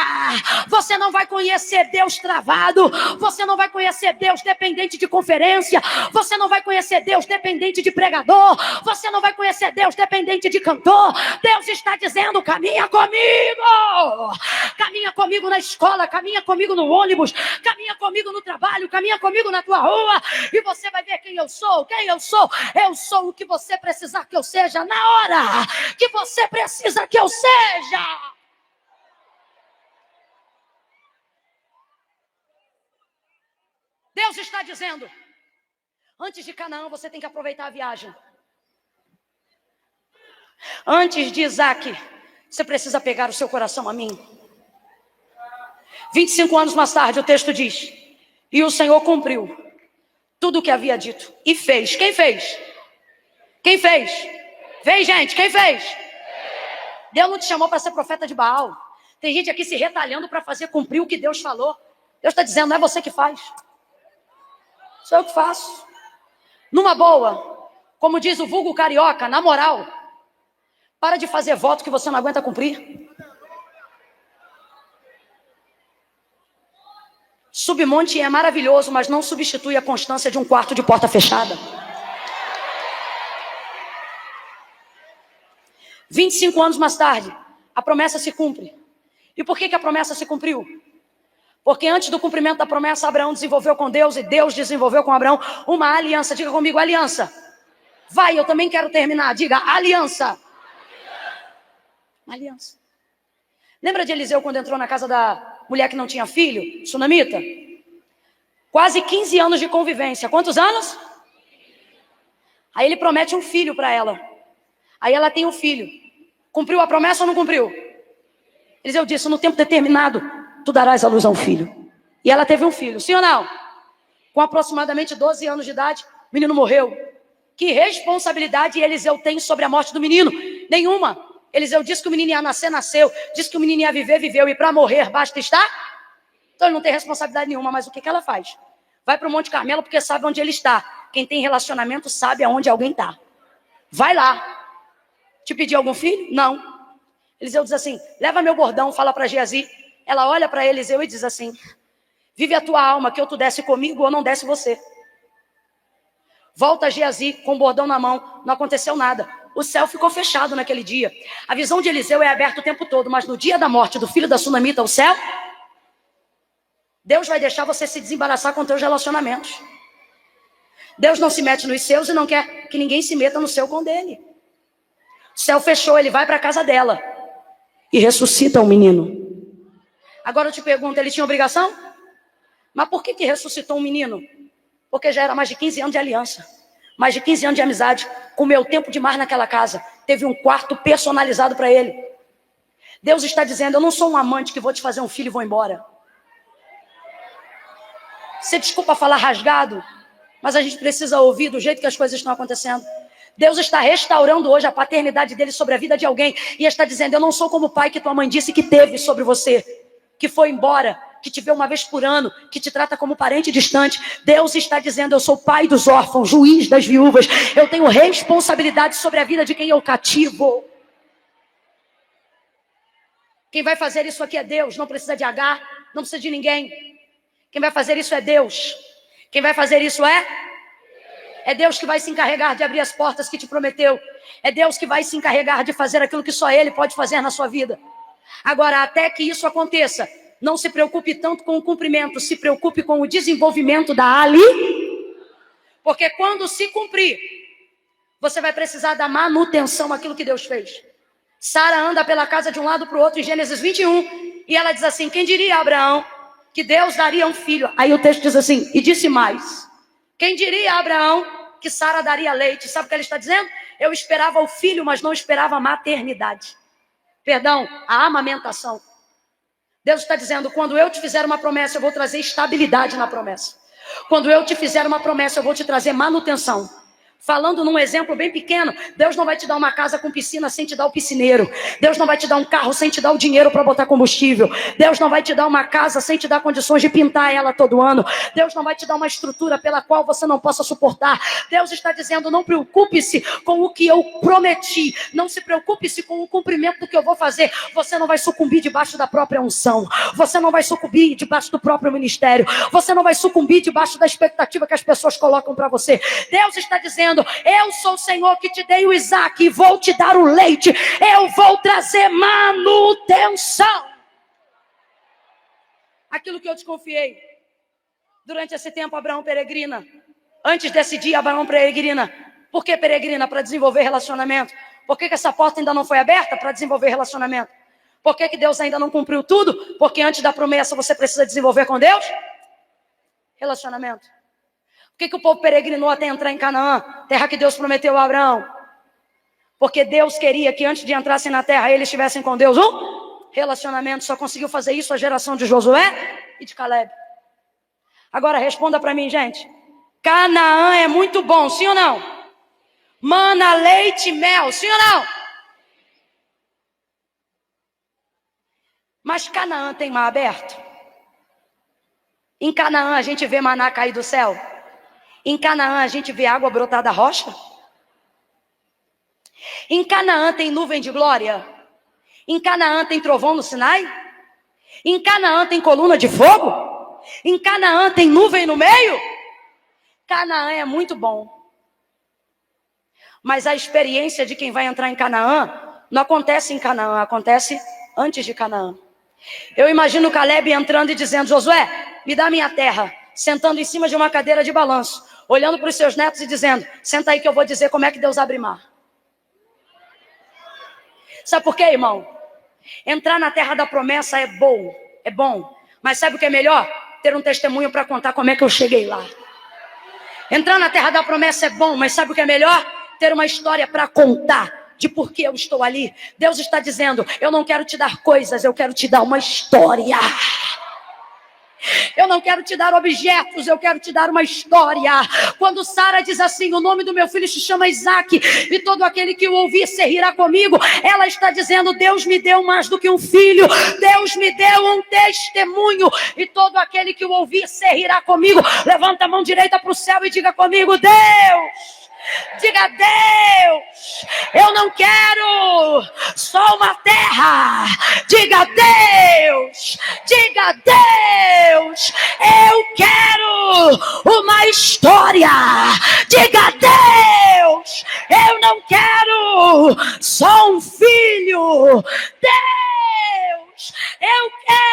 Você não vai conhecer Deus travado. Você não vai conhecer Deus dependente de conferência. Você não vai conhecer Deus dependente de pregador. Você não vai conhecer Deus dependente de cantor. Deus está dizendo: caminha comigo. Caminha comigo na escola. Caminha comigo no ônibus. Caminha comigo no trabalho. Caminha comigo na tua rua. E você vai ver quem eu sou. Quem eu sou? Eu sou o que você precisar que eu seja na hora que você precisa que eu seja. Deus está dizendo: antes de Canaã você tem que aproveitar a viagem. Antes de Isaac, você precisa pegar o seu coração a mim. 25 anos mais tarde o texto diz: e o Senhor cumpriu tudo o que havia dito e fez. Quem fez? Quem fez? Vem, gente, quem fez? Deus não te chamou para ser profeta de Baal. Tem gente aqui se retalhando para fazer cumprir o que Deus falou. Deus está dizendo: não é você que faz, sou eu que faço. Numa boa, como diz o vulgo carioca, na moral, para de fazer voto que você não aguenta cumprir. Submonte é maravilhoso, mas não substitui a constância de um quarto de porta fechada. 25 anos mais tarde, a promessa se cumpre. E por que a promessa se cumpriu? Porque antes do cumprimento da promessa, Abraão desenvolveu com Deus e Deus desenvolveu com Abraão uma aliança. Diga comigo: aliança. Vai, eu também quero terminar. Diga: aliança. Uma aliança. Lembra de Eliseu quando entrou na casa da mulher que não tinha filho, sunamita? Quase 15 anos de convivência. Quantos anos? Aí ele promete um filho para ela. Aí ela tem um filho. Cumpriu a promessa ou não cumpriu? Eliseu disse: no tempo determinado, tu darás à luz a um filho. E ela teve um filho, sim ou não? Com aproximadamente 12 anos de idade, o menino morreu. Que responsabilidade Eliseu tem sobre a morte do menino? Nenhuma. Eliseu disse que o menino ia nascer, nasceu. Disse que o menino ia viver, viveu. E para morrer, basta estar. Então ele não tem responsabilidade nenhuma. Mas o que ela faz? Vai para o Monte Carmelo porque sabe onde ele está. Quem tem relacionamento sabe aonde alguém está. Vai lá. Te pediu algum filho? Não. Eliseu diz assim, leva meu bordão, fala para Geazi. Ela olha para Eliseu e diz assim, vive a tua alma, que ou tu desce comigo ou não desce você. Volta Geazi com o bordão na mão, não aconteceu nada. O céu ficou fechado naquele dia. A visão de Eliseu é aberta o tempo todo, mas no dia da morte do filho da sunamita, o céu, Deus vai deixar você se desembaraçar com teus relacionamentos. Deus não se mete nos seus e não quer que ninguém se meta no seu com dele. O céu fechou, ele vai para a casa dela e ressuscita o menino. Agora eu te pergunto, ele tinha obrigação? Mas por que ressuscitou um menino? Porque já era mais de 15 anos de aliança, mais de 15 anos de amizade. Comeu tempo demais naquela casa. Teve um quarto personalizado para ele. Deus está dizendo, eu não sou um amante que vou te fazer um filho e vou embora. Você desculpa falar rasgado, mas a gente precisa ouvir do jeito que as coisas estão acontecendo. Deus está restaurando hoje a paternidade dele sobre a vida de alguém. E está dizendo, eu não sou como o pai que tua mãe disse que teve sobre você, que foi embora, que te vê uma vez por ano, que te trata como parente distante. Deus está dizendo, eu sou pai dos órfãos, juiz das viúvas. Eu tenho responsabilidade sobre a vida de quem eu cativo. Quem vai fazer isso aqui é Deus, não precisa de H, não precisa de ninguém. Quem vai fazer isso é Deus. Quem vai fazer isso é Deus que vai se encarregar de abrir as portas que te prometeu. É Deus que vai se encarregar de fazer aquilo que só Ele pode fazer na sua vida. Agora, até que isso aconteça, não se preocupe tanto com o cumprimento, se preocupe com o desenvolvimento da ali. Porque quando se cumprir, você vai precisar da manutenção àquilo que Deus fez. Sara anda pela casa de um lado para o outro em Gênesis 21, e ela diz assim, quem diria a Abraão que Deus daria um filho? Aí o texto diz assim, e disse mais, quem diria a Abraão que Sara daria leite? Sabe o que ele está dizendo? Eu esperava o filho, mas não esperava a maternidade. Perdão, a amamentação. Deus está dizendo, quando eu te fizer uma promessa, eu vou trazer estabilidade na promessa. Quando eu te fizer uma promessa, eu vou te trazer manutenção. Falando num exemplo bem pequeno, Deus não vai te dar uma casa com piscina sem te dar o piscineiro. Deus não vai te dar um carro sem te dar o dinheiro para botar combustível. Deus não vai te dar uma casa sem te dar condições de pintar ela todo ano. Deus não vai te dar uma estrutura pela qual você não possa suportar. Deus está dizendo, não preocupe-se com o que eu prometi. Não se preocupe-se com o cumprimento do que eu vou fazer. Você não vai sucumbir debaixo da própria unção. Você não vai sucumbir debaixo do próprio ministério. Você não vai sucumbir debaixo da expectativa que as pessoas colocam para você. Deus está dizendo, eu sou o Senhor que te dei o Isaac e vou te dar o leite. Eu vou trazer manutenção. Aquilo que eu te confiei. Durante esse tempo, Abraão peregrina. Antes desse dia, Abraão peregrina. Por que peregrina? Para desenvolver relacionamento. Por que essa porta ainda não foi aberta? Para desenvolver relacionamento. Por que Deus ainda não cumpriu tudo? Porque antes da promessa você precisa desenvolver com Deus relacionamento. Por que o povo peregrinou até entrar em Canaã, terra que Deus prometeu a Abraão? Porque Deus queria que antes de entrassem na terra, eles estivessem com Deus um relacionamento. Só conseguiu fazer isso a geração de Josué e de Caleb. Agora responda para mim, gente. Canaã é muito bom, sim ou não? Mana, leite e mel, sim ou não? Mas Canaã tem mar aberto? Em Canaã a gente vê maná cair do céu? Em Canaã a gente vê água brotar da rocha? Em Canaã tem nuvem de glória? Em Canaã tem trovão no Sinai? Em Canaã tem coluna de fogo? Em Canaã tem nuvem no meio? Canaã é muito bom. Mas a experiência de quem vai entrar em Canaã não acontece em Canaã, acontece antes de Canaã. Eu imagino Caleb entrando e dizendo, Josué, me dá minha terra, sentando em cima de uma cadeira de balanço, olhando para os seus netos e dizendo, senta aí que eu vou dizer como é que Deus abre mar. Sabe por quê, irmão? Entrar na terra da promessa é bom. Mas sabe o que é melhor? Ter um testemunho para contar como é que eu cheguei lá. Entrar na terra da promessa é bom, mas sabe o que é melhor? Ter uma história para contar de por que eu estou ali. Deus está dizendo, eu não quero te dar coisas, eu quero te dar uma história. Eu não quero te dar objetos, eu quero te dar uma história. Quando Sara diz assim, o nome do meu filho se chama Isaac, e todo aquele que o ouvir se rirá comigo, ela está dizendo, Deus me deu mais do que um filho, Deus me deu um testemunho, e todo aquele que o ouvir se rirá comigo. Levanta a mão direita para o céu e diga comigo, Deus. Diga, Deus, eu não quero só uma terra. Diga, Deus, eu quero uma história. Diga, Deus, eu não quero só um filho. Deus, eu quero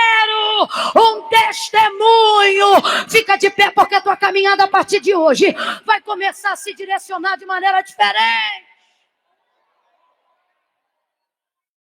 um testemunho. Fica de pé, porque a tua caminhada a partir de hoje vai começar a se direcionar de maneira diferente.